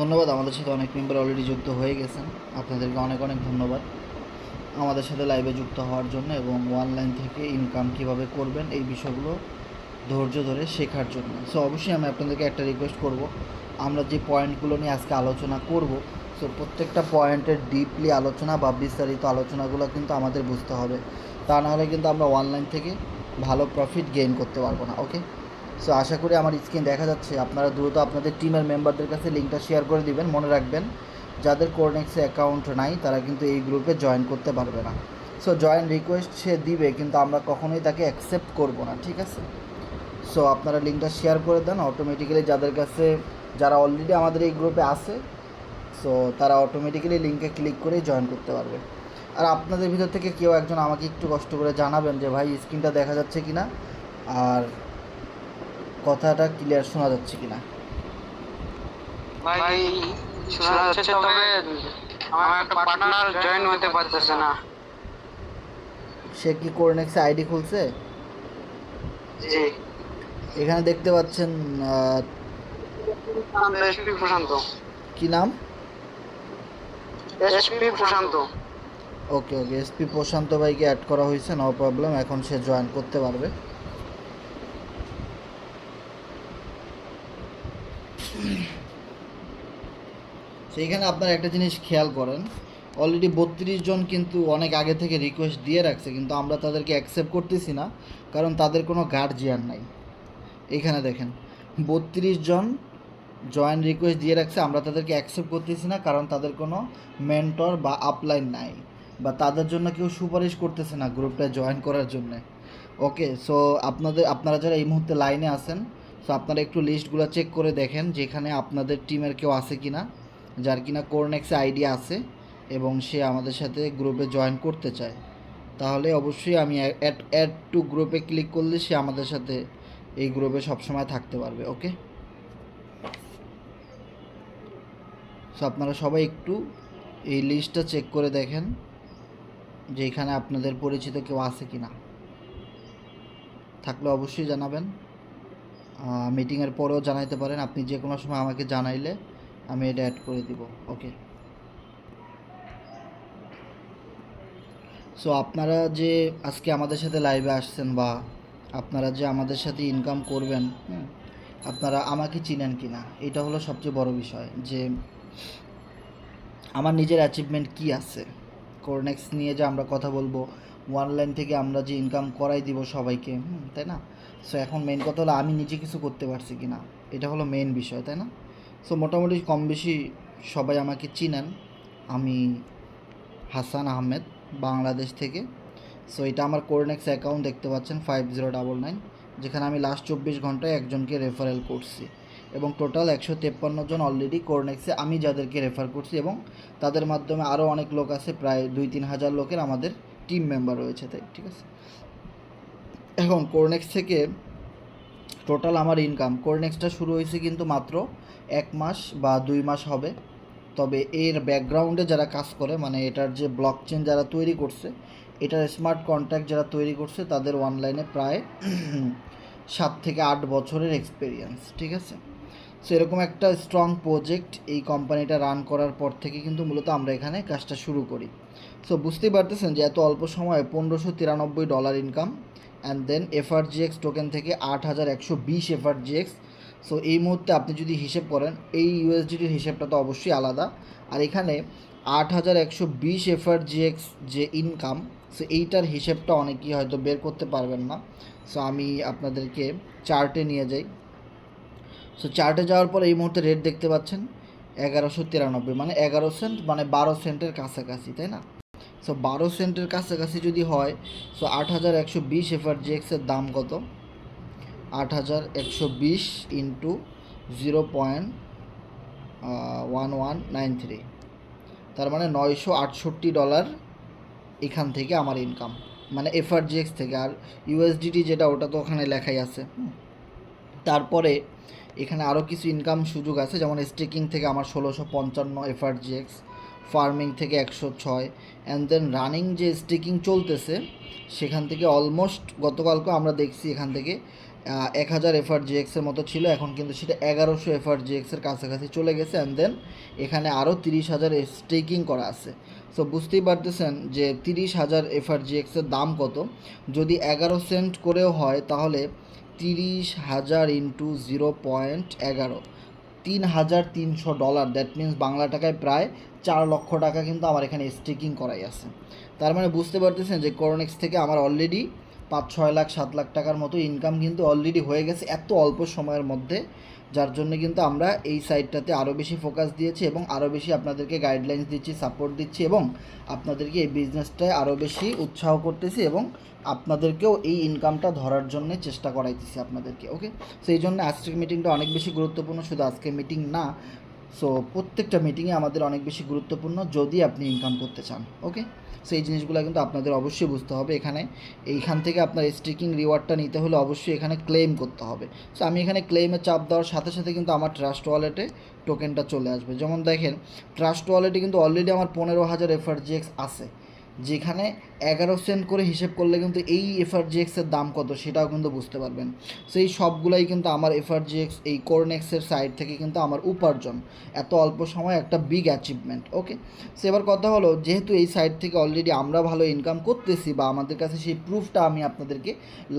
ধন্যবাদ। আমাদের সাথে অনেক মেম্বার অলরেডি যুক্ত হয়ে গেছেন। আপনাদেরকে অনেক অনেক ধন্যবাদ আমাদের সাথে লাইভে যুক্ত হওয়ার জন্য এবং অনলাইন থেকে ইনকাম কীভাবে করবেন এই বিষয়গুলো ধৈর্য ধরে শেখার জন্য। সো অবশ্যই আমি আপনাদেরকে একটা রিকোয়েস্ট করব, আমরা যে পয়েন্টগুলো নিয়ে আজকে আলোচনা করব, সো প্রত্যেকটা পয়েন্টের ডিপলি আলোচনা বা বিস্তারিত আলোচনাগুলো কিন্তু আমাদের বুঝতে হবে। তা নাহলে কিন্তু আমরা অনলাইন থেকে ভালো প্রফিট গেইন করতে পারবো না। ওকে, সো আশা করি আমার স্ক্রিন দেখা যাচ্ছে। আপনারা দ্রুত আপনাদের টিমের মেম্বারদের কাছে লিঙ্কটা শেয়ার করে দিবেন। মনে রাখবেন, যাদের কোরনেক্সে অ্যাকাউন্ট নাই তারা কিন্তু এই গ্রুপে জয়েন করতে পারবে না। সো জয়েন রিকোয়েস্ট সে দিবে, কিন্তু আমরা কখনোই তাকে অ্যাকসেপ্ট করব না, ঠিক আছে? সো আপনারা লিঙ্কটা শেয়ার করে দেন। অটোমেটিক্যালি যাদের কাছে, যারা অলরেডি আমাদের এই গ্রুপে আছে, সো তারা অটোমেটিক্যালি লিঙ্কে ক্লিক করেই জয়েন করতে পারবে। আর আপনাদের ভিতর থেকে কেউ একজন আমাকে একটু কষ্ট করে জানাবেন যে ভাই স্ক্রিনটা দেখা যাচ্ছে কি না, আর কথাটা ক্লিয়ার শোনা যাচ্ছে কি না। ভাই শোনা যাচ্ছে, তবে আমার একটা পার্টনার জয়েন হতে পারতেছে না। সে কি কোরনেক্সে আইডি খুলছে? জি, এখানে দেখতে পাচ্ছেন এসপি প্রশান্ত। কি নাম? এসপি প্রশান্ত। ওকে ওকে, এসপি প্রশান্ত ভাইকে অ্যাড করা হয়েছে, নো প্রবলেম। এখন সে জয়েন করতে পারবে। সেইখানে আপনারা একটা জিনিস খেয়াল করেন, অলরেডি 32 জন কিন্তু অনেক আগে থেকে রিকোয়েস্ট দিয়ে রাখছে, কিন্তু আমরা তাদেরকে অ্যাকসেপ্ট করতেছি না, কারণ তাদের কোনো গার্জিয়ান নাই। এইখানে দেখেন 32 জন জয়েন রিকোয়েস্ট দিয়ে রাখছে, আমরা তাদেরকে অ্যাকসেপ্ট করতেছি না, কারণ তাদের কোনো মেন্টর বা আপলাইন নাই, বা তাদের জন্য কেউ সুপারিশ করতেছে না গ্রুপটা জয়েন করার জন্য। ওকে, সো আপনারা যারা এই মুহূর্তে লাইনে আছেন, সো আপনারা একটু লিস্টগুলো চেক করে দেখেন যেখানে আপনাদের টিমের কেউ আছে কি না, যার কিনা কোরনেক্সে আইডি আছে এবং সে আমাদের সাথে গ্রুপে জয়েন করতে চায়। তাহলে অবশ্যই আমি অ্যাড টু গ্রুপে ক্লিক করলে সে আমাদের সাথে এই গ্রুপে সবসময় থাকতে পারবে। ওকে, সো আপনারা সবাই একটু এই লিস্টটা চেক করে দেখেন যে এখানে আপনাদের পরিচিত কেউ আছে কি না। থাকলে অবশ্যই জানাবেন। মিটিংয়ের পরেও জানাইতে পারেন, আপনি যে কোনো সময় আমাকে জানাইলে আমি এটা অ্যাড করে দিব। ওকে, সো আপনারা যে আজকে আমাদের সাথে লাইভে আসছেন, বা আপনারা যে আমাদের সাথে ইনকাম করবেন, আপনারা আমাকে চিনেন কি না, এটা হলো সবচেয়ে বড় বিষয়। যে আমার নিজের অ্যাচিভমেন্ট কী আছে কোরনেক্স নিয়ে, যে আমরা কথা বলবো অনলাইন থেকে আমরা যে ইনকাম করাই দিব সবাইকে, তাই না? সো এখন মেন কথা হলো আমি নিজে কিছু করতে পারছি কি না, এটা হলো মেন বিষয়, তাই না? সো মোটামুটি কম বেশি সবাই আমাকে চিনেন। আমি হাসান আহমেদ, বাংলাদেশ থেকে। সো এটা আমার কোরনেক্স অ্যাকাউন্ট দেখতে পাচ্ছেন 5099, যেখানে আমি লাস্ট 24 ঘন্টায় একজনকে রেফারেল করছি, এবং টোটাল 153 জন অলরেডি কোরনেক্সে আমি যাদেরকে রেফার করছি, এবং তাদের মাধ্যমে আরও অনেক লোক আছে, প্রায় 2-3 হাজার লোকের আমাদের টিম মেম্বার রয়েছে, তাই ঠিক আছে। এখন কোরনেক্স থেকে টোটাল আমার ইনকাম, কোরনেক্সটা শুরু হয়েছে কিন্তু মাত্র 1 মাস বা 2 মাস হবে, তবে এর ব্যাকগ্রাউন্ডে যারা কাজ করে, মানে এটার যে ব্লক চেন যারা তৈরি করছে, এটার স্মার্ট কন্ট্রাক্ট যারা তৈরি করছে, তাদের অনলাইনে প্রায় 7 থেকে 8 বছরের এক্সপিরিয়েন্স, ঠিক আছে। সো এরকম একটা স্ট্রং প্রজেক্ট এই কোম্পানিটা রান করার পর থেকে কিন্তু মূলত আমরা এখানে কাজটা শুরু করি। সো বুঝতেই পারতেছেন যে এত অল্প সময়ে $1593 income, and then FRGX token থেকে 8120 এফআরজিএক্স। সো এই মুহূর্তে আপনি যদি হিসেব করেন, এই ইউএসডিটির হিসেবটা তো অবশ্যই আলাদা, আর এখানে 8120 এফআরজিএক্স যে ইনকাম, সো এইটার হিসেবটা অনেকেই হয়তো বের করতে পারবেন না। সো আমি আপনাদেরকে চার্টে নিয়ে যাই। সো চার্টে যাওয়ার পর এই মুহূর্তে রেট দেখতে পাচ্ছেন 1193, মানে 11 সেন্ট, মানে 12 সেন্টের কাছাকাছি, তাই না? সো 12 সেন্টের কাছাকাছি যদি হয়, সো 8120 এফআরজিএক্সের দাম কত? 8120 ইন্টু 0.1193, তার মানে $968 এখান থেকে আমার ইনকাম, মানে এফআরজিএক্স থেকে। আর ইউএসডিটি যেটা, ওটা তো ওখানে লেখাই আছে। তারপরে এখানে আরও কিছু ইনকাম সুযোগ আছে, যেমন স্টেকিং থেকে আমার 1655 এফআরজিএক্স, ফার্মিং থেকে 106, অ্যান্ড দেন রানিং যে স্টেকিং চলতেছে সেখান থেকে অলমোস্ট গতকালকে আমরা দেখছি এখান থেকে 1000 FRGX-এর মতো ছিল, এখন কিন্তু সেটা 1100 FRGX-এর কাছাকাছি চলে গেছে। অ্যান্ড দেন এখানে আরও 30,000 স্টেকিং করা আছে। সো বুঝতেই পারতেছেন যে 30,000 FRGX-এর দাম কত। যদি 11 সেন্ট করেও হয় তাহলে 30,000 ইন্টু 0.11, $3,300। দ্যাট মিন্স বাংলা টাকায় প্রায় 4 লক্ষ টাকা কিন্তু আমার এখানে স্টেকিং করাই আছে। তার মানে বুঝতে পারতেছেন যে করোনেক্স থেকে আমার অলরেডি 5-6 লাখ 7 লাখ টাকার মতো ইনকাম কিন্তু অলরেডি হয়ে গেছে এত অল্প সময়ের মধ্যে, যার জন্য কিন্তু আমরা এই সাইডটাতে আরও বেশি ফোকাস দিয়েছি এবং আরও বেশি আপনাদেরকে গাইডলাইন্স দিচ্ছি, সাপোর্ট দিচ্ছি এবং আপনাদেরকে এই বিজনেসটায় আরও বেশি উৎসাহ করতেছি এবং আপনাদেরকেও এই ইনকামটা ধরার জন্য চেষ্টা করাইতেছি আপনাদেরকে। ওকে, সো এই জন্য আজকের মিটিংটা অনেক বেশি গুরুত্বপূর্ণ, শুধু আজকের মিটিং না, সো প্রত্যেকটা মিটিংয়ে আমাদের অনেক বেশি গুরুত্বপূর্ণ যদি আপনি ইনকাম করতে চান। ওকে, সো এই জিনিসগুলো কিন্তু আপনাদের অবশ্যই বুঝতে হবে। এইখান থেকে আপনার স্টিকিং রিওয়ার্ডটা নিতে হলে অবশ্যই এখানে ক্লেম করতে হবে। সো আমি এখানে ক্লেমে চাপ দেওয়ার সাথে সাথে কিন্তু আমার ট্রাস্ট ওয়ালেটে টোকেনটা চলে আসবে। যেমন দেখেন ট্রাস্ট ওয়ালেটে কিন্তু অলরেডি আমার 15,000 FRGX আছে, যেখানে 11 সেন্ট করে হিসেব করলে কিন্তু এই FRGX-এর দাম কত সেটাও কিন্তু বুঝতে পারবেন। সো এই সবগুলাই কিন্তু আমার FRGX এই কোরনেক্সের সাইড থেকে কিন্তু আমার উপার্জন, এত অল্প সময় একটা বিগ অ্যাচিভমেন্ট। ওকে, সো এবার কথা হলো, যেহেতু এই সাইড থেকে অলরেডি আমরা ভালো ইনকাম করতেছি বা আমাদের কাছে সেই প্রুফটা আমি আপনাদেরকে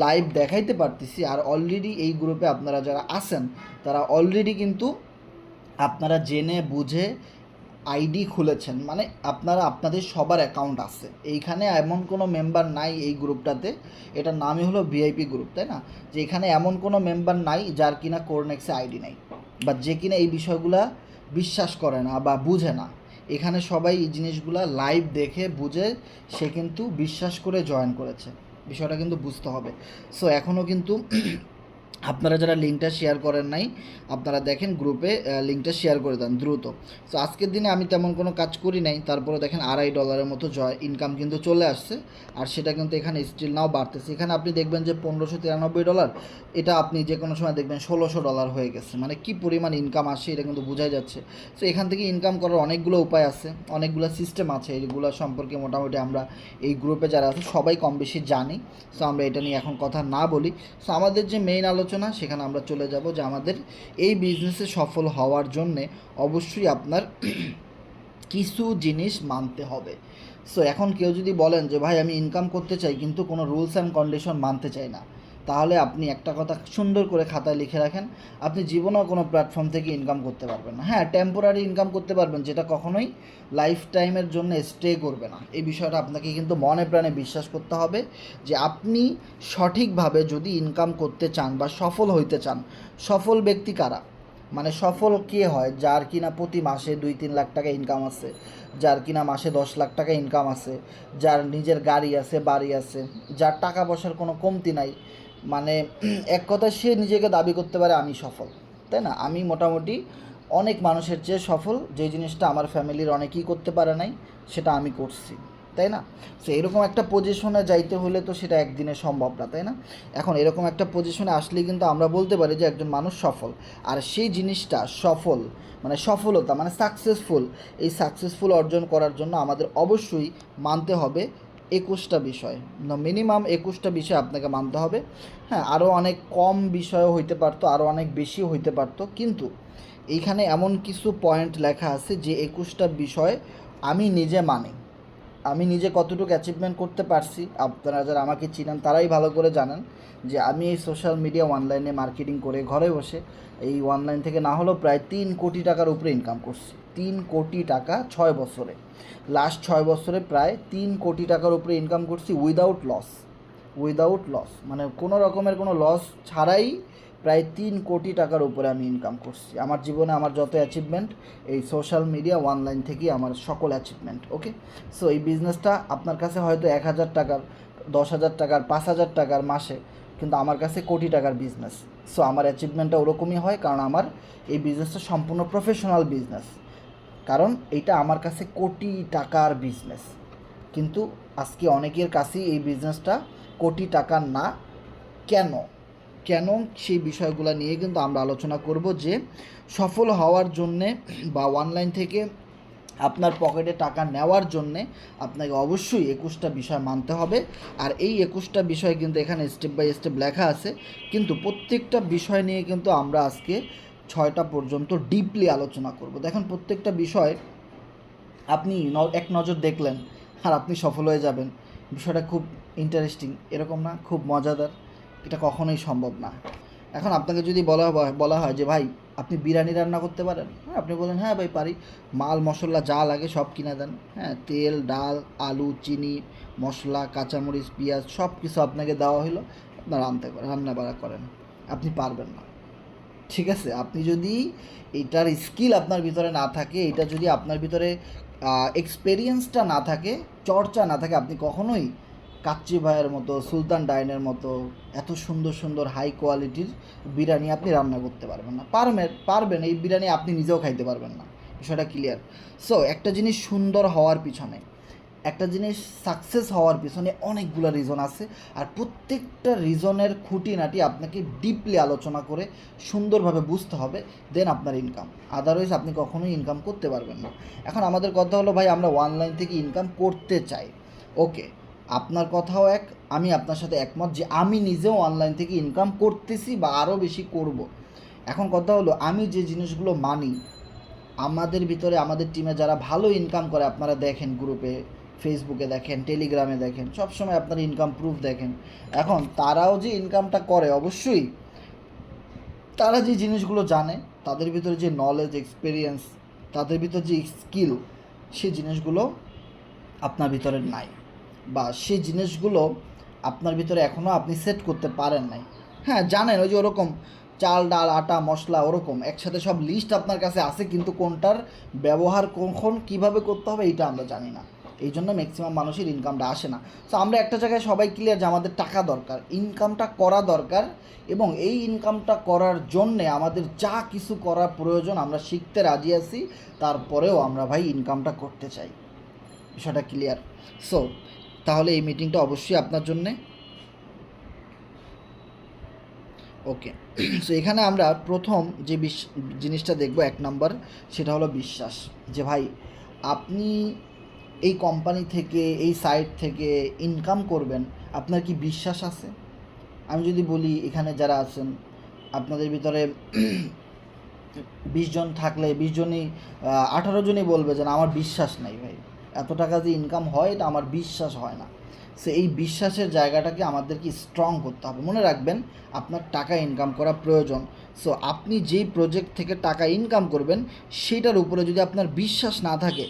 লাইভ দেখাইতে পারতেছি, আর অলরেডি এই গ্রুপে আপনারা যারা আছেন তারা অলরেডি কিন্তু আপনারা জেনে বুঝে আইডি খুলেছেন, মানে আপনাদের সবার অ্যাকাউন্ট আছে এইখানে, এমন কোনো মেম্বার নাই এই গ্রুপটাতে, এটার নামই হলো ভিআইপি গ্রুপ, তাই না? যে এখানে এমন কোনো মেম্বার নাই যার কিনা কোরনেক্সে আইডি নাই বা যে কিনা এই বিষয়গুলা বিশ্বাস করে না বা বুঝে না। এখানে সবাই এই জিনিসগুলা লাইভ দেখে বুঝে সে কিন্তু বিশ্বাস করে জয়েন করেছে, বিষয়টা কিন্তু বুঝতে হবে। সো এখনও কিন্তু আপনারা যারা লিঙ্কটা শেয়ার করেন নাই, আপনারা দেখেন গ্রুপে লিঙ্কটা শেয়ার করে দেন দ্রুত। সো আজকের দিনে আমি তেমন কোনো কাজ করি নাই, তারপরে দেখেন $2.5 মতো ইনকাম কিন্তু চলে আসছে, আর সেটা কিন্তু এখানে স্টিল নাও বাড়তেছে। এখানে আপনি দেখবেন যে $1,593, এটা আপনি যে কোনো সময় দেখবেন $1,600 হয়ে গেছে, মানে কি পরিমাণ ইনকাম আসে এটা কিন্তু বোঝাই যাচ্ছে। সো এখান থেকে ইনকাম করার অনেকগুলো উপায় আছে, অনেকগুলো সিস্টেম আছে, এইগুলো সম্পর্কে মোটামুটি আমরা এই গ্রুপে যারা আছে সবাই কম বেশি জানি। সো আমরা এটা নিয়ে এখন কথা না বলি। সো আমাদের যে মেইন আলোচনা সেখানে আমরা চলে যাব যে আমাদের এই বিজনেসে সফল হওয়ার জন্যে অবশ্যই আপনার কিছু জিনিস মানতে হবে। সো এখন কেউ যদি বলেন যে ভাই আমি ইনকাম করতে চাই কিন্তু কোনো রুলস অ্যান্ড কন্ডিশন মানতে চাই না, তাহলে আপনি একটা কথা সুন্দর করে খাতায় লিখে রাখেন, আপনি জীবনেও কোনো প্ল্যাটফর্ম থেকে ইনকাম করতে পারবেন না। হ্যাঁ, টেম্পোরারি ইনকাম করতে পারবেন, যেটা কখনোই লাইফ টাইমের জন্য স্টে করবে না। এই বিষয়টা আপনাকে কিন্তু মনে প্রাণে বিশ্বাস করতে হবে যে আপনি সঠিকভাবে যদি ইনকাম করতে চান বা সফল হইতে চান। সফল ব্যক্তি কারা? মানে সফল কে হয়? যার কিনা প্রতি মাসে 2-3 লাখ টাকা ইনকাম আছে, যার কিনা মাসে 10 লাখ টাকা ইনকাম আছে, যার নিজের গাড়ি আছে, বাড়ি আছে, যার টাকা পয়সার কোনো কমতি নাই। মানে এক কথা সে নিজেকে দাবি করতে পারে আমি সফল, তাই না? আমি মোটামুটি অনেক মানুষের চেয়ে সফল, যে জিনিসটা আমার ফ্যামিলির অনেকেই করতে পারে নাই সেটা আমি করছি, তাই না? সো এরকম একটা পজিশনে যাইতে হলে তো সেটা একদিনে সম্ভব না, তাই না? এখন এরকম একটা পজিশনে আসলেই কিন্তু আমরা বলতে পারি যে একজন মানুষ সফল। আর সেই জিনিসটা সফল মানে সফলতা মানে সাকসেসফুল, এই সাকসেসফুল অর্জন করার জন্য আমাদের অবশ্যই মানতে হবে 21টা বিষয়, মিনিমাম 21টা বিষয় আপনাকে মানতে হবে। হ্যাঁ, আরও অনেক কম বিষয়ও হইতে পারতো, আরও অনেক বেশিও হইতে পারতো, কিন্তু এইখানে এমন কিছু পয়েন্ট লেখা আছে যে 21টা বিষয় আমি নিজে মানি। আমি নিজে কতটুকু অ্যাচিভমেন্ট করতে পারছি আপনারা যারা আমাকে চিনেন তারাই ভালো করে জানেন যে আমি এই সোশ্যাল মিডিয়া অনলাইনে মার্কেটিং করে ঘরে বসে এই অনলাইন থেকে না হলেও প্রায় 3 কোটি টাকার উপরে ইনকাম করছি। 3 কোটি টাকা 6 বছরে, লাস্ট 6 বছরে প্রায় 3 কোটি টাকার উপরে ইনকাম করছি উইদাউট লস, মানে কোনো রকমের কোনো লস ছাড়াই প্রায় 3 কোটি টাকার উপরে আমি ইনকাম করছি। আমার জীবনে আমার যত অ্যাচিভমেন্ট এই সোশ্যাল মিডিয়া অনলাইন থেকেই আমার সকল অ্যাচিভমেন্ট। ওকে, সো এই বিজনেসটা আপনার কাছে হয়তো 1,000 টাকার, 10,000 টাকার, 5,000 টাকার মাসে, কিন্তু আমার কাছে কোটি টাকার বিজনেস। সো আমার অ্যাচিভমেন্টটা ওরকমই হয়, কারণ আমার এই বিজনেসটা সম্পূর্ণ প্রফেশনাল বিজনেস, কারণ এইটা আমার কাছে কোটি টাকার বিজনেস। কিন্তু আজকে অনেকের কাছেই এই বিজনেসটা কোটি টাকার না। কেন কেন সেই বিষয়গুলো নিয়ে কিন্তু আমরা আলোচনা করব যে সফল হওয়ার জন্যে বা অনলাইন থেকে আপনার পকেটে টাকা নেওয়ার জন্যে আপনাকে অবশ্যই 21টা বিষয় মানতে হবে। আর এই 21টা বিষয় কিন্তু এখানে স্টেপ বাই স্টেপ লেখা আছে, কিন্তু প্রত্যেকটা বিষয় নিয়ে কিন্তু আমরা আজকে 6টা পর্যন্ত ডিপলি আলোচনা করব। দেখেন প্রত্যেকটা বিষয় আপনি এক নজর দেখলেন আর আপনি সফল হয়ে যাবেন, বিষয়টা খুব ইন্টারেস্টিং এরকম না, খুব মজাদার, এটা কখনোই সম্ভব না। এখন আপনাকে যদি বলা হয় যে ভাই আপনি বিরিয়ানি রান্না করতে পারেন, হ্যাঁ আপনি বলেন হ্যাঁ ভাই পারি, মাল মশলা যা লাগে সব কিনে দেন, হ্যাঁ তেল ডাল আলু চিনি মশলা কাঁচামরিচ পেঁয়াজ সব কিছু আপনাকে দেওয়া হলো, আপনার রান্না বাড়া করেন, আপনি পারবেন না। ঠিক আছে, আপনি যদি এটার স্কিল আপনার ভিতরে না থাকে, এটা যদি আপনার ভিতরে এক্সপেরিয়েন্সটা না থাকে, চর্চা না থাকে, আপনি কখনোই কাচ্চি ভাইয়ের মতো সুলতান ডাইনের মতো এত সুন্দর সুন্দর হাই কোয়ালিটির বিরিয়ানি আপনি রান্না করতে পারবেন না। পারবেন এই বিরিয়ানি আপনি নিজেও খাইতে পারবেন না, বিষয়টা ক্লিয়ার। সো একটা জিনিস সুন্দর হওয়ার পিছনে, একটা জিনিস সাকসেস হওয়ার পিছনে অনেকগুলো রিজন আছে, আর প্রত্যেকটা রিজনের খুঁটিনাটি আপনাকে ডিপলি আলোচনা করে সুন্দরভাবে বুঝতে হবে, দেন আপনার ইনকাম, আদারওয়াইজ আপনি কখনোই ইনকাম করতে পারবেন না। এখন আমাদের কথা হলো ভাই আমরা অনলাইন থেকে ইনকাম করতে চাই, ওকে, আপনার কথাও এক, আমি আপনার সাথে একমত যে আমি নিজেও অনলাইন থেকে ইনকাম করতেছি বা আরও বেশি করব। এখন কথা হলো আমি যে জিনিসগুলো মানি, আমাদের ভিতরে আমাদের টিমে যারা ভালো ইনকাম করে আপনারা দেখেন, গ্রুপে ফেসবুকে দেখেন টেলিগ্রামে দেখেন, সবসময় আপনার ইনকাম প্রুফ দেখেন। এখন তারাও যে ইনকামটা করে, অবশ্যই তারা যে জিনিসগুলো জানে, তাদের ভিতরে যে নলেজ এক্সপিরিয়েন্স, তাদের ভিতরে যে স্কিল, সেই জিনিসগুলো আপনার ভিতরে নাই, বা সেই জিনিসগুলো আপনার ভিতরে এখনও আপনি সেট করতে পারেন নাই। হ্যাঁ জানেন ওই যে ওরকম চাল ডাল আটা মশলা ওরকম একসাথে সব লিস্ট আপনার কাছে আছে, কিন্তু কোনটার ব্যবহার কখন কীভাবে করতে হবে এইটা আমরা জানি না, এই জন্য ম্যাক্সিমাম মানুষের ইনকামটা আসে না। তো আমরা একটা জায়গায় সবাই ক্লিয়ার যে আমাদের টাকা দরকার, ইনকামটা করা দরকার, এবং এই ইনকামটা করার জন্যে আমাদের যা কিছু করা প্রয়োজন আমরা শিখতে রাজি আছি, তারপরেও আমরা ভাই ইনকামটা করতে চাই, বিষয়টা ক্লিয়ার। সো তাহলে এই মিটিংটা অবশ্যই আপনার জন্যে, ওকে। সো এখানে আমরা প্রথম যে জিনিসটা দেখব 1 নম্বর, সেটা হলো বিশ্বাস। যে ভাই আপনি এই কোম্পানি থেকে এই সাইট থেকে ইনকাম করবেন, আপনার কি বিশ্বাস আছে? আমি যদি বলি এখানে যারা আছেন আপনাদের ভিতরে 20 জন থাকলে 20 জনই 18 জনই বলবে যে না আমার বিশ্বাস নাই ভাই, এত টাকা যে ইনকাম হয় এটা আমার বিশ্বাস হয় না। সো এই বিশ্বাসের জায়গাটাকে আমাদেরকে স্ট্রং করতে হবে। মনে রাখবেন আপনার টাকা ইনকাম করা প্রয়োজন। সো আপনি যেই প্রজেক্ট থেকে টাকা ইনকাম করবেন সেইটার উপরে যদি আপনার বিশ্বাস না থাকে,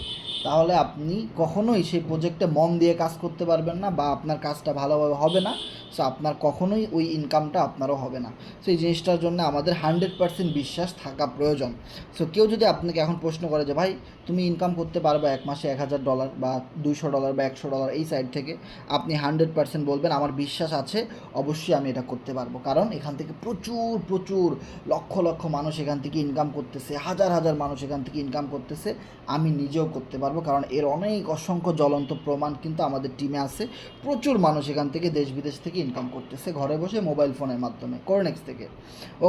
তাহলে আপনি কখনোই সেই প্রজেক্টে মন দিয়ে কাজ করতে পারবেন না, বা আপনার কাজটা ভালোভাবে হবে না। সো আপনার কখনোই ওই ইনকামটা আপনারও হবে না। সো এই জিনিসটার জন্য আমাদের 100% বিশ্বাস থাকা প্রয়োজন। সো কেউ যদি আপনাকে এখন প্রশ্ন করে যে ভাই তুমি ইনকাম করতে পারবে 1 মাসে $1000 বা $200 বা $100 এই সাইড থেকে, আপনি 100% বলবেন আমার বিশ্বাস আছে, অবশ্যই আমি এটা করতে পারবো, কারণ এখান থেকে প্রচুর প্রচুর লক্ষ লক্ষ মানুষ এখান থেকে ইনকাম করতেছে, হাজার হাজার মানুষ এখান থেকে ইনকাম করতেছে, আমি নিজেও করতে পারবো, কারণ এর অনেক অসংখ্য জ্বলন্ত প্রমাণ কিন্তু আমাদের টিমে আছে। প্রচুর মানুষ এখান থেকে দেশ বিদেশ থেকে ইনকাম করতেছে ঘরে বসে মোবাইল ফোনের মাধ্যমে, কোরনেক্স থেকে,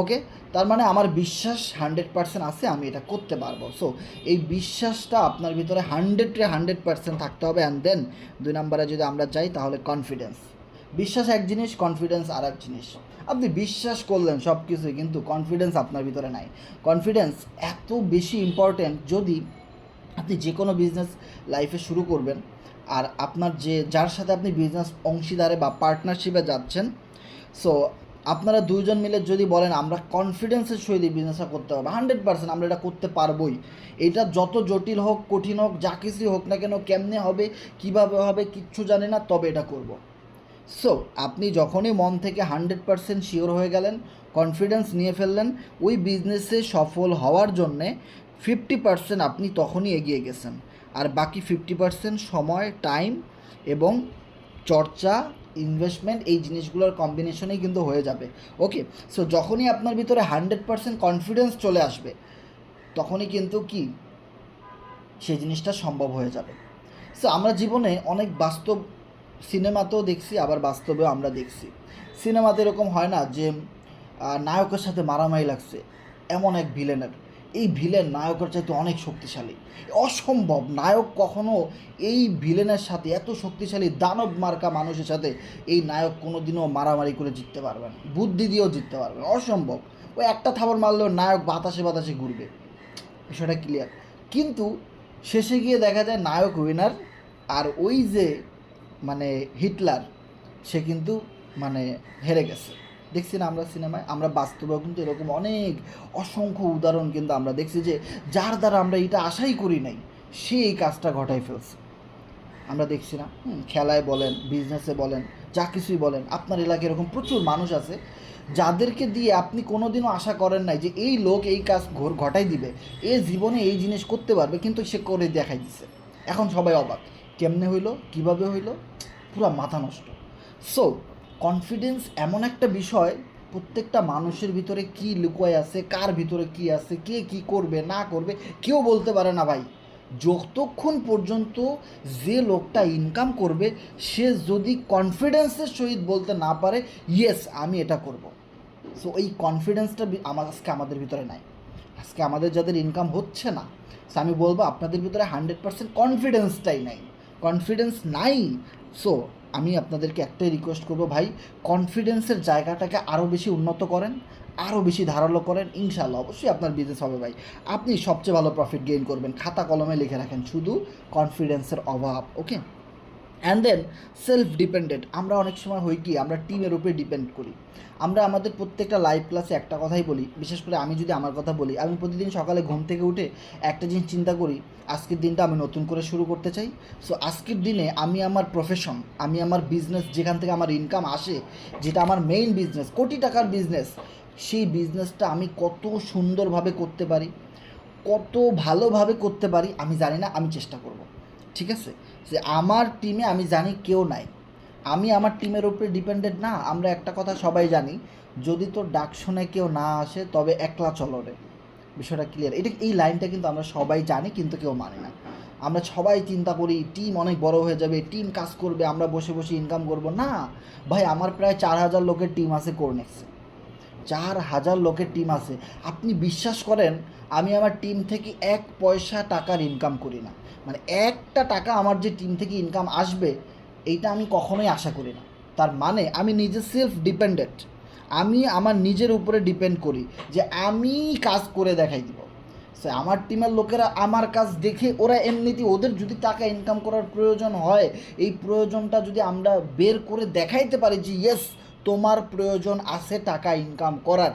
ওকে। তার মানে আমার বিশ্বাস 100% আছে, আমি এটা করতে পারবো। সো এই বিশ্বাসটা আপনার ভিতরে 100% থাকতে হবে। অ্যান্ড দেন 2 নম্বরে যদি আমরা যাই তাহলে কনফিডেন্স। বিশ্বাস এক জিনিস, কনফিডেন্স আর এক জিনিস। আপনি বিশ্বাস করলেন সব কিছুই, কিন্তু কনফিডেন্স আপনার ভিতরে নাই। কনফিডেন্স এত বেশি ইম্পর্ট্যান্ট, যদি আপনি যে কোনো বিজনেস লাইফে শুরু করবেন, আর আপনার যার সাথে আপনি বিজনেস অংশীদারে বা পার্টনারশিপে যাচ্ছেন, সো আপনারা 2 জন মিলে যদি বলেন আমরা কনফিডেন্সের সহিত এই বিজনেসটা করতে পারবো, 100% আমরা এটা করতে পারবোই। এটা যত জটিল হোক কঠিন হোক যা কিছু হোক না কেন, কেমনে হবে কীভাবে হবে কিচ্ছু জানি না, তবে এটা করব। সো আপনি যখনই মন থেকে 100% শিওর হয়ে গেলেন, কনফিডেন্স নিয়ে ফেললেন, ওই বিজনেসে সফল হওয়ার জন্যে 50% আপনি তখনই এগিয়ে গেছেন, আর বাকি 50% সময় টাইম এবং চর্চা ইনভেস্টমেন্ট এই জিনিসগুলোর কম্বিনেশনেই কিন্তু হয়ে যাবে, ওকে। সো যখনই আপনার ভিতরে 100% কনফিডেন্স চলে আসবে, তখনই কিন্তু কি সেই জিনিসটা সম্ভব হয়ে যাবে। সো আমরা জীবনে অনেক বাস্তব সিনেমাতেও দেখছি, আবার বাস্তবেও আমরা দেখছি। সিনেমাতে এরকম হয় না যে নায়কের সাথে মারামারি লাগছে এমন এক ভিলেনের, এই ভিলেন নায়কের চাইতে অনেক শক্তিশালী, অসম্ভব। নায়ক কখনো এই ভিলেনের সাথে, এত শক্তিশালী দানব মার্কা মানুষের সাথে এই নায়ক কোনো দিনও মারামারি করে জিততে পারবে না, বুদ্ধি দিয়েও জিততে পারবে না, অসম্ভব। ওই একটা থাবড় মারলেও নায়ক বাতাসে বাতাসে ঘুরবে, বিষয়টা ক্লিয়ার। কিন্তু শেষে গিয়ে দেখা যায় নায়ক উইনার, আর ওই যে মানে হিটলার সে কিন্তু মানে হেরে গেছে। দেখছি না আমরা সিনেমায়, আমরা বাস্তবেও কিন্তু এরকম অনেক অসংখ্য উদাহরণ কিন্তু আমরা দেখছি যে যার দ্বারা আমরা এটা আশাই করি নাই সে এই কাজটা ঘটাই ফেলছে। আমরা দেখছি না, খেলায় বলেন, বিজনেসে বলেন, যা কিছুই বলেন, আপনার এলাকায় এরকম প্রচুর মানুষ আছে যাদেরকে দিয়ে আপনি কোনোদিনও আশা করেন নাই যে এই লোক এই কাজ ঘটাই দিবে, এ জীবনে এই জিনিস করতে পারবে, কিন্তু সে করে দেখাই দিছে। এখন সবাই অবাক, কেমনে হইলো, কিভাবে হইলো, পুরো মাথা নষ্ট। সো কনফিডেন্স এমন একটা বিষয়, প্রত্যেকটা মানুষের ভিতরে কি লুকোয় আছে, কার ভিতরে কি আছে, কে কি করবে না করবে কেউ বলতে পারে না ভাই। যতক্ষণ পর্যন্ত যে লোকটা ইনকাম করবে সে যদি কনফিডেন্সের সহিত বলতে না পারে ইয়েস আমি এটা করব, সো এই কনফিডেন্সটা আজকে আমাদের ভিতরে নাই। আজকে আমাদের যাদের ইনকাম হচ্ছে না, সো আমি বলবো আপনাদের ভিতরে 100% কনফিডেন্সটাই নাই, কনফিডেন্স নাই। সো আমি আপনাদেরকে একটাই রিকোয়েস্ট করবো ভাই, কনফিডেন্সের জায়গাটাকে আরও বেশি উন্নত করেন, আরও বেশি ধারালো করেন, ইনশাল্লাহ অবশ্যই আপনার বিজনেস হবে ভাই। আপনি সবচেয়ে ভালো প্রফিট গেইন করবেন, খাতা কলমে লিখে রাখেন, শুধু কনফিডেন্সের অভাব। ওকে, অ্যান্ড দেন সেলফ ডিপেন্ডেন্ট। আমরা অনেক সময় হই কি, আমরা টিমের উপরে ডিপেন্ড করি। আমরা আমাদের প্রত্যেকটা লাইভ ক্লাসে একটা কথাই বলি, বিশেষ করে আমি যদি আমার কথা বলি, আমি প্রতিদিন সকালে ঘুম থেকে উঠে একটা জিনিস চিন্তা করি, আজকের দিনটা আমি নতুন করে শুরু করতে চাই। সো আজকের দিনে আমি আমার প্রফেশন, আমি আমার বিজনেস, যেখান থেকে আমার ইনকাম আসে, যেটা আমার মেইন বিজনেস, কোটি টাকার বিজনেস, সেই বিজনেসটা আমি কত সুন্দরভাবে করতে পারি, কত ভালোভাবে করতে পারি আমি জানি না, আমি চেষ্টা করব। ঠিক আছে, যে আমার টিমে আমি জানি কেউ নাই, আমি আমার টিমের উপরে ডিপেন্ডেন্ট না। আমরা একটা কথা সবাই জানি, যদি তোর ডাক শুনে কেউ না আসে তবে একলা চলো রে, বিষয়টা ক্লিয়ার। এটা এই লাইনটা কিন্তু আমরা সবাই জানি কিন্তু কেউ মানে না। আমরা সবাই চিন্তা করি টিম অনেক বড় হয়ে যাবে, টিম কাজ করবে, আমরা বসে বসে ইনকাম করব না। ভাই আমার প্রায় 4000 লোকের টিম আছে কোরনেক্সে, 4000 লোকের টিম আছে। আপনি বিশ্বাস করেন আমি আমার টিম থেকে 1 পয়সা টাকার ইনকাম করি না, মানে একটা টাকা আমার যে টিম থেকে ইনকাম আসবে এইটা আমি কখনোই আশা করি না। তার মানে আমি নিজে সেলফ ডিপেন্ডেন্ট, আমি আমার নিজের উপরে ডিপেন্ড করি যে আমি কাজ করে দেখাই দিব। সে আমার টিমের লোকেরা আমার কাজ দেখে ওরা এমনিতেই, ওদের যদি টাকা ইনকাম করার প্রয়োজন হয়, এই প্রয়োজনটা যদি আমরা বের করে দেখাইতে পারি যে ইয়েস তোমার প্রয়োজন আছে টাকা ইনকাম করার,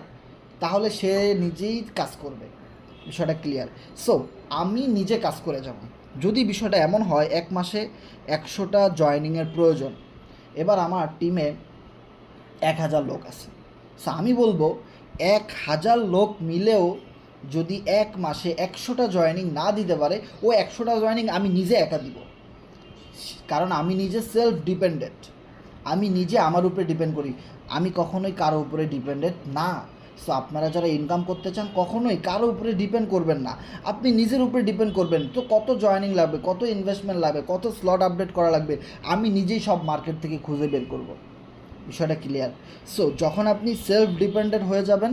তাহলে সে নিজেই কাজ করবে, বিষয়টা ক্লিয়ার। সো আমি নিজে কাজ করে যাব। যদি বিষয়টা এমন হয় 1 মাসে 100টা জয়েনিংয়ের প্রয়োজন, এবার আমার টিমে 1000 লোক আছে, সো আমি বলবো 1000 লোক মিলেও যদি 1 মাসে 100টা জয়েনিং না দিতে পারে, ও 100টা জয়েনিং আমি নিজে একা দিব, কারণ আমি নিজে সেলফ ডিপেন্ডেন্ট, আমি নিজে আমার উপরে ডিপেন্ড করি, আমি কখনোই কারো উপরে ডিপেন্ডেন্ট না। সো আপনারা যারা ইনকাম করতে চান কখনোই কারো উপরে ডিপেন্ড করবেন না, আপনি নিজের উপরে ডিপেন্ড করবেন। তো কত জয়েনিং লাগবে, কত ইনভেস্টমেন্ট লাগবে, কত স্লট আপডেট করা লাগবে, আমি নিজেই সব মার্কেট থেকে খুঁজে বের করব, বিষয়টা ক্লিয়ার। সো যখন আপনি সেলফ ডিপেন্ডেন্ট হয়ে যাবেন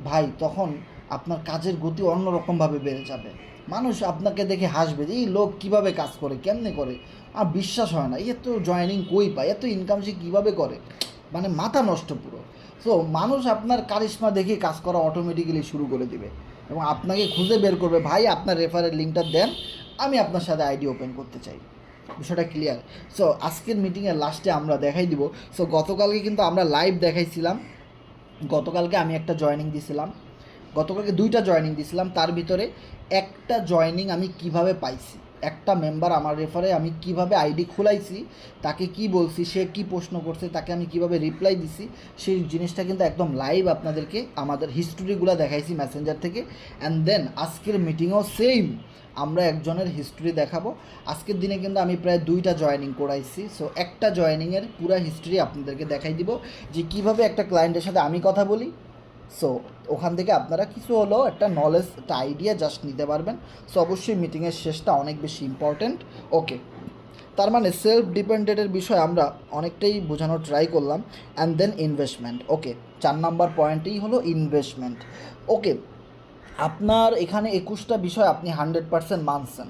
ভাই, তখন আপনার কাজের গতি অন্যরকমভাবে বেড়ে যাবে। মানুষ আপনাকে দেখে হাসবে যে এই লোক কীভাবে কাজ করে, কেমনে করে, আর বিশ্বাস হয় না, এত জয়েনিং কই পায়, এত ইনকাম সে কীভাবে করে, মানে মাথা নষ্ট পুরো। সো মানুষ আপনার কারিশমা দেখে কাজ করা অটোমেটিক্যালি শুরু করে দিবে এবং আপনাকে খুঁজে বের করবে, ভাই আপনার রেফারের লিঙ্কটা দেন, আমি আপনার সাথে আইডি ওপেন করতে চাই, বিষয়টা ক্লিয়ার। সো আজকের মিটিংয়ের লাস্টে আমরা দেখাই দিব। সো গতকালকে কিন্তু আমরা লাইভ দেখাইছিলাম, গতকালকে আমি একটা জয়েনিং দিছিলাম, গতকালকে 2টা জয়েনিং দিছিলাম, তার ভিতরে একটা জয়েনিং আমি কিভাবে পাইছি, একটা মেম্বার আমার রেফারে আমি কিভাবে আইডি খোলাইছি, তাকে কি বলছি, সে কি প্রশ্ন করছে, তাকে আমি কিভাবে রিপ্লাই দিছি, সেই জিনিসটা কিন্তু একদম লাইভ আপনাদেরকে আমাদের হিস্টোরিগুলো দেখাইছি মেসেঞ্জার থেকে। অ্যান্ড দেন আজকের মিটিংয়েও সেম আমরা একজনের হিস্ট্রি দেখাবো। আজকের দিনে কিন্তু আমি প্রায় 2টা জয়েনিং করাইছি, সো একটা জয়েনিংয়ের পুরো হিস্ট্রি আপনাদেরকে দেখাই দিব যে কিভাবে একটা ক্লায়েন্টের সাথে আমি কথা বলি। সো ওখান থেকে আপনারা কিছু হলেও একটা নলেজ, একটা আইডিয়া জাস্ট নিতে পারবেন। সো অবশ্যই মিটিংয়ের শেষটা অনেক বেশি ইম্পর্ট্যান্ট। ওকে, তার মানে সেলফ ডিপেন্ডেন্টের বিষয় আমরা অনেকটাই বোঝানোর ট্রাই করলাম। And then investment. ওকে, 4 নম্বর পয়েন্টেই হলো ইনভেস্টমেন্ট। ওকে, আপনার এখানে 21টা বিষয় আপনি 100% মানছেন,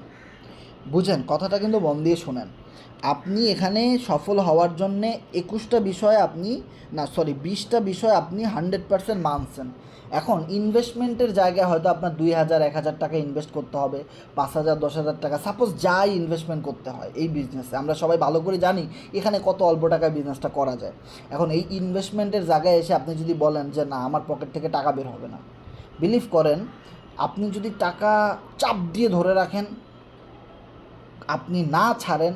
বুঝেন কথাটা কিন্তু মন দিয়ে শোনেন। আপনি এখানে সফল হওয়ার জন্যে 21টা বিষয় আপনি, না সরি 20টা বিষয় আপনি 100% মানছেন। এখন ইনভেস্টমেন্টের জায়গায় হয়তো আপনার 2000 1000 টাকা ইনভেস্ট করতে হবে, 5000 10,000 টাকা, সাপোজ যাই ইনভেস্টমেন্ট করতে হয় এই বিজনেসে, আমরা সবাই ভালো করে জানি এখানে কত অল্প টাকায় বিজনেসটা করা যায়। এখন এই ইনভেস্টমেন্টের জায়গায় এসে আপনি যদি বলেন যে না আমার পকেট থেকে টাকা বের হবে না, বিলিভ করেন আপনি যদি টাকা চাপ দিয়ে ধরে রাখেন, আপনি না ছাড়েন,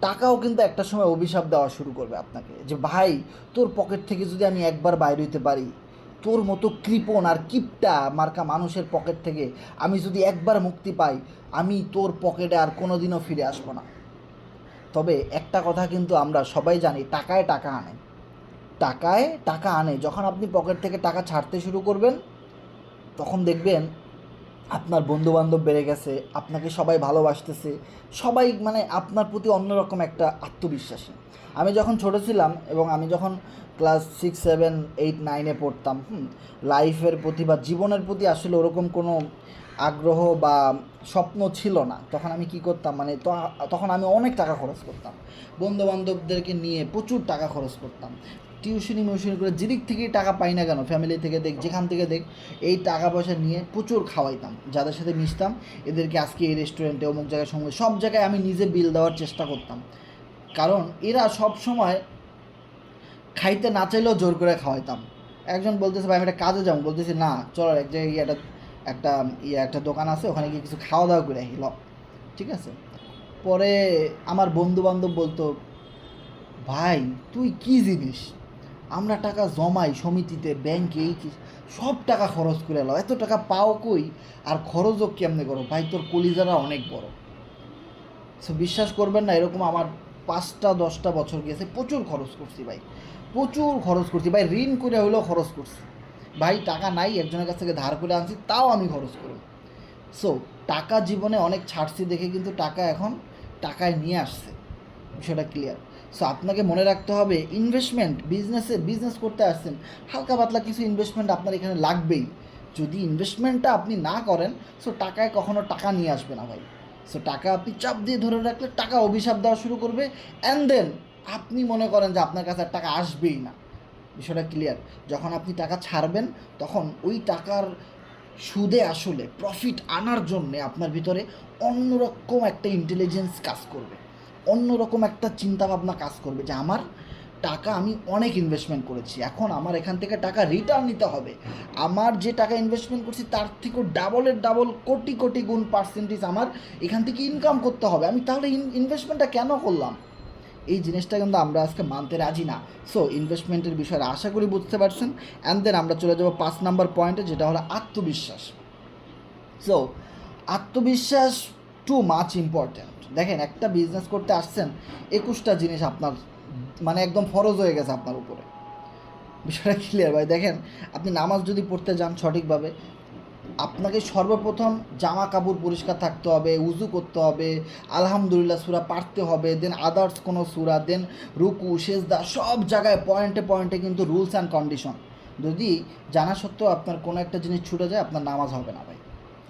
টাকাও কিন্তু একটা সময় অভিশাপ দেওয়া শুরু করবে আপনাকে, যে ভাই তোর পকেট থেকে যদি আমি একবার বাইরে হইতে পারি, তোর মতো কৃপণ আর কিপটা মার্কা মানুষের পকেট থেকে আমি যদি একবার মুক্তি পাই, আমি তোর পকেটে আর কোনো দিনও ফিরে আসবো না। তবে একটা কথা কিন্তু আমরা সবাই জানি, টাকায় টাকা আনে, টাকায় টাকা আনে। যখন আপনি পকেট থেকে টাকা ছাড়তে শুরু করবেন তখন দেখবেন আপনার বন্ধুবান্ধব বেড়ে গেছে, আপনাকে সবাই ভালোবাসতেছে, সবাই মানে আপনার প্রতি অন্যরকম একটা আত্মবিশ্বাসী। আমি যখন ছোটো ছিলাম এবং আমি যখন ক্লাস 6 7 8 9-এ পড়তাম, লাইফের প্রতি বা জীবনের প্রতি আসলে ওরকম কোনো আগ্রহ বা স্বপ্ন ছিল না, তখন আমি কি করতাম মানে তখন আমি অনেক টাকা খরচ করতাম, বন্ধুবান্ধবদেরকে নিয়ে প্রচুর টাকা খরচ করতাম, টিউশনি মিউশনি করে যেদিক থেকেই টাকা পাই না কেন, ফ্যামিলি থেকে দেখ যেখান থেকে দেখ, এই টাকা পয়সা নিয়ে প্রচুর খাওয়াইতাম, যাদের সাথে মিশতাম এদেরকে আজকে এই রেস্টুরেন্টে অমুক জায়গায় সঙ্গে সব জায়গায় আমি নিজে বিল দেওয়ার চেষ্টা করতাম, কারণ এরা সব সময় খাইতে না চাইলেও জোর করে খাওয়াইতাম। একজন বলতেছে ভাই আমি একটা কাজে যাবো, বলতেছি না চলো এক জায়গায় গিয়ে একটা দোকান আছে ওখানে গিয়ে কিছু খাওয়া দাওয়া করে আসি, ঠিক আছে। পরে আমার বন্ধু বান্ধব বলতো ভাই তুই কি জিনিস, আমরা টাকা জমাই সমিতিতে ব্যাংকে, এই সব টাকা খরচ করে এলো, এত টাকা পাও কই আর খরচও কেমনে করো, ভাই তোর কলিজারা অনেক বড়। সো বিশ্বাস করবেন না, এরকম আমার 5টা 10টা বছর গেছে, প্রচুর খরচ করছি ভাই, প্রচুর খরচ করছি ভাই, ঋণ করে হলেও খরচ করছি ভাই, টাকা নাই একজনের কাছ থেকে ধার করে আনছি তাও আমি খরচ করি। সো টাকা জীবনে অনেক ছাড়ছি দেখে কিন্তু টাকা এখন টাকায় নিয়ে আসছে, বিষয়টা ক্লিয়ার। সো আপনাকে মনে রাখতে হবে ইনভেস্টমেন্ট, বিজনেস করতে আসছেন, হালকা পাতলা কিছু ইনভেস্টমেন্ট আপনার এখানে লাগবেই। যদি ইনভেস্টমেন্টটা আপনি না করেন, সো টাকায় কখনো টাকা নিয়ে আসবে না ভাই। সো টাকা আপনি চাপ দিয়ে ধরে রাখলে টাকা অভিশাপ দেওয়া শুরু করবে, অ্যান্ড দেন আপনি মনে করেন যে আপনার কাছে আর টাকা আসবেই না, বিষয়টা ক্লিয়ার। যখন আপনি টাকা ছাড়বেন তখন ওই টাকার সুদে আসলে প্রফিট আনার জন্যে আপনার ভিতরে অন্যরকম একটা ইন্টেলিজেন্স কাজ করবে, অন্যরকম একটা চিন্তাভাবনা কাজ করবে যে আমার টাকা আমি অনেক ইনভেস্টমেন্ট করেছি, এখন আমার এখান থেকে টাকা রিটার্ন নিতে হবে, আমার যে টাকা ইনভেস্টমেন্ট করছি তার থেকেও ডাবলের ডাবল কোটি কোটি গুণ পার্সেন্টেজ আমার এখান থেকে ইনকাম করতে হবে, আমি তাহলে ইনভেস্টমেন্টটা কেন করলাম, এই জিনিসটা কিন্তু আমরা আজকে মানতে রাজি না। সো ইনভেস্টমেন্টের বিষয়ে আশা করি বুঝতে পারছেন, অ্যান্ড দেন আমরা চলে যাবো 5 নাম্বার পয়েন্টে, যেটা হলো আত্মবিশ্বাস। সো আত্মবিশ্বাস টু মাচ ইম্পর্ট্যান্ট। দেখেন একটা বিজনেস করতে আসছেন, 21টা জিনিস আপনার মানে একদম ফরজ হয়ে গেছে আপনার উপরে, বিষয়টা ক্লিয়ার ভাই। দেখেন আপনি নামাজ যদি পড়তে যান সঠিকভাবে, আপনাকে সর্বপ্রথম জামা কাপড় পরিষ্কার থাকতে হবে, উজু করতে হবে, আলহামদুলিল্লাহ সূরা পারতে হবে, দেন আদার্স কোনো সূরা, দেন রুকু সেজদা সব জায়গায় পয়েন্টে পয়েন্টে কিন্তু রুলস অ্যান্ড কন্ডিশন। যদি জানা সত্ত্বেও আপনার কোনো একটা জিনিস ছুটে যায়, আপনার নামাজ হবে না ভাই,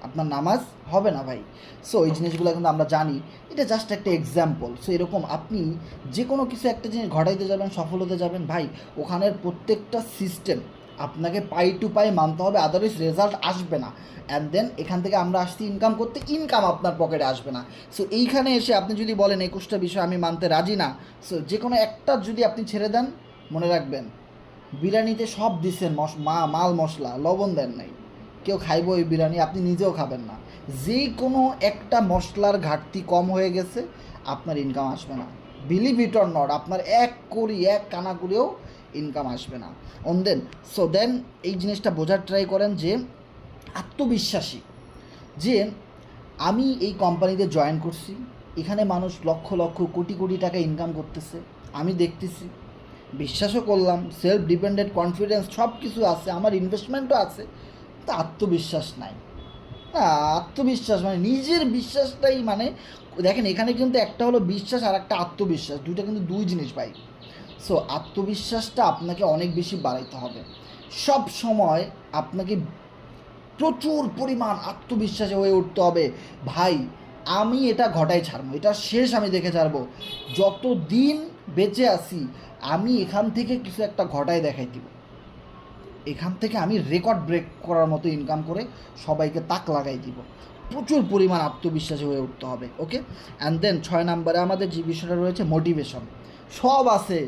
আপনার নামাজ হবে না ভাই। সো এই জিনিসগুলো কিন্তু আমরা জানি, এটা জাস্ট একটা এক্সাম্পল। সো এরকম আপনি যে কোনো কিছু একটা জিনিস ঘটাইতে যাবেন, সফল হতে যাবেন ভাই, ওখানের প্রত্যেকটা সিস্টেম আপনাকে পাই টু পাই মানতে হবে, আদারওয়াইজ রেজাল্ট আসবে না। অ্যান্ড দেন এখান থেকে আমরা আসছি ইনকাম করতে, ইনকাম আপনার পকেটে আসবে না। সো এইখানে এসে আপনি যদি বলেন 21টা বিষয় আমি মানতে রাজি না, সো যে কোনো একটা যদি আপনি ছেড়ে দেন, মনে রাখবেন বিরিয়ানিতে সব দিচ্ছেন মাল মশলা, লবণ দেন নাই, কেউ খাইব ওই বিরিয়ানি, আপনি নিজেও খাবেন না, যে কোনো একটা মশলার ঘাটতি কম হয়ে গেছে, আপনার ইনকাম আসবে না, বিলিভ ইট অর নট, আপনার এক কানা করেও ইনকাম আসবে না। দেন সো দেন এই জিনিসটা বোঝার ট্রাই করেন যে আত্মবিশ্বাসী, যে আমি এই কোম্পানিতে জয়েন করছি, এখানে মানুষ লক্ষ লক্ষ কোটি কোটি টাকা ইনকাম করতেছে, আমি দেখতেছি, বিশ্বাসও করলাম, সেলফ ডিপেন্ডেন্ট কনফিডেন্স সব কিছু আছে, আমার ইনভেস্টমেন্টও আছে, তা আত্মবিশ্বাস নাই। না আত্মবিশ্বাস মানে নিজের বিশ্বাসটাই মানে, দেখেন এখানে কিন্তু একটা হলো বিশ্বাস আর একটা আত্মবিশ্বাস, দুইটা কিন্তু দুই জিনিস ভাই। সো আত্মবিশ্বাসটা আপনাকে অনেক বেশি বাড়াইতে হবে, সব সময় আপনাকে প্রচুর পরিমাণ আত্মবিশ্বাসে হয়ে উঠতে হবে। ভাই আমি এটা ঘটাই ছাড়বো, এটা শেষ আমি দেখে ছাড়বো। যতদিন বেঁচে আছি আমি এখান থেকে কিছু একটা ঘটায় দেখাই দিব, এখান থেকে আমি রেকর্ড ব্রেক করার মতো ইনকাম করে সবাইকে তাক লাগাই দিব। প্রচুর পরিমাণ আত্মবিশ্বাসী হয়ে উঠতে হবে। ওকে, অ্যান্ড দেন 6 নম্বরে আমাদের যে বিষয়টা রয়েছে মোটিভেশন। সব আছে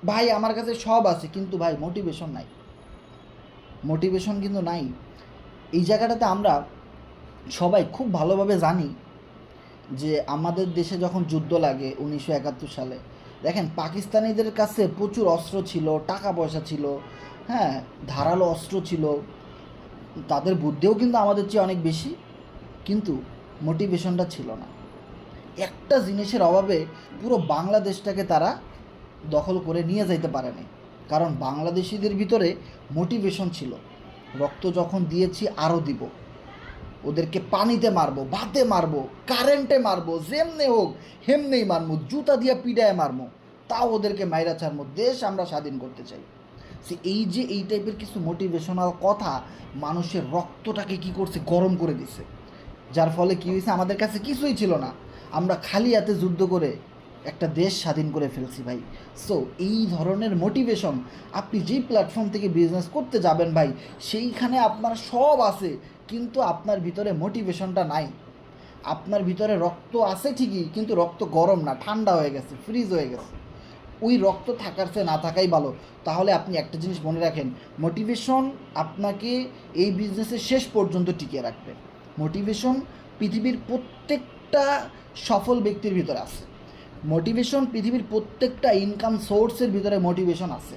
ভাই, আমার কাছে সব আছে, কিন্তু ভাই মোটিভেশন নাই, মোটিভেশন কিন্তু নাই। এই জায়গাটাতে আমরা সবাই খুব ভালোভাবে জানি যে আমাদের দেশে যখন যুদ্ধ লাগে 1971 সালে, দেখেন পাকিস্তানিদের কাছে প্রচুর অস্ত্র ছিল, টাকা পয়সা ছিল, হ্যাঁ ধারালো অস্ত্র ছিল, তাদের বুদ্ধিও কিন্তু আমাদের চেয়ে অনেক বেশি, কিন্তু মোটিভেশনটা ছিল না। একটা জিনিসের অভাবে পুরো বাংলাদেশটাকে তারা দখল করে নিয়ে যাইতে পারেনি, কারণ বাংলাদেশিদের ভিতরে মোটিভেশন ছিল। রক্ত যখন দিয়েছি আরও দিব, ওদেরকে পানিতে মারবো, ভাতে মারবো, কারেন্টে মারবো, যেমনে হোক হেমনেই মারবো, জুতা দিয়ে পিডায় মারবো, তাও ওদেরকে মাইরা ছাড়বো, দেশ আমরা স্বাধীন করতে চাই। সে এই যে এই টাইপের কিছু মোটিভেশনাল কথা মানুষের রক্তটাকে কি করছে, গরম করে দিছে, যার ফলে কী হয়েছে, আমাদের কাছে কিছুই ছিল না, আমরা খালি হাতে যুদ্ধ করে একটা দেশ স্বাধীন করে ফেলছি ভাই। সো এই ধরনের মোটিভেশন, আপনি যেই প্ল্যাটফর্ম থেকে বিজনেস করতে যাবেন ভাই, সেইখানে আপনার সব আছে, কিন্তু আপনার ভিতরে মোটিভেশনটা নাই। আপনার ভিতরে রক্ত আছে ঠিকই, কিন্তু রক্ত গরম না, ঠান্ডা হয়ে গেছে, ফ্রিজ হয়ে গেছে। ওই রক্ত থাকার চেয়ে না থাকাই ভালো। তাহলে আপনি একটা জিনিস মনে রাখেন, মোটিভেশন আপনাকে এই বিজনেসের শেষ পর্যন্ত টিকিয়ে রাখবে। মোটিভেশন পৃথিবীর প্রত্যেকটা সফল ব্যক্তির ভিতরে আছে, মোটিভেশন পৃথিবীর প্রত্যেকটা ইনকাম সোর্সের ভিতরে মোটিভেশন আছে।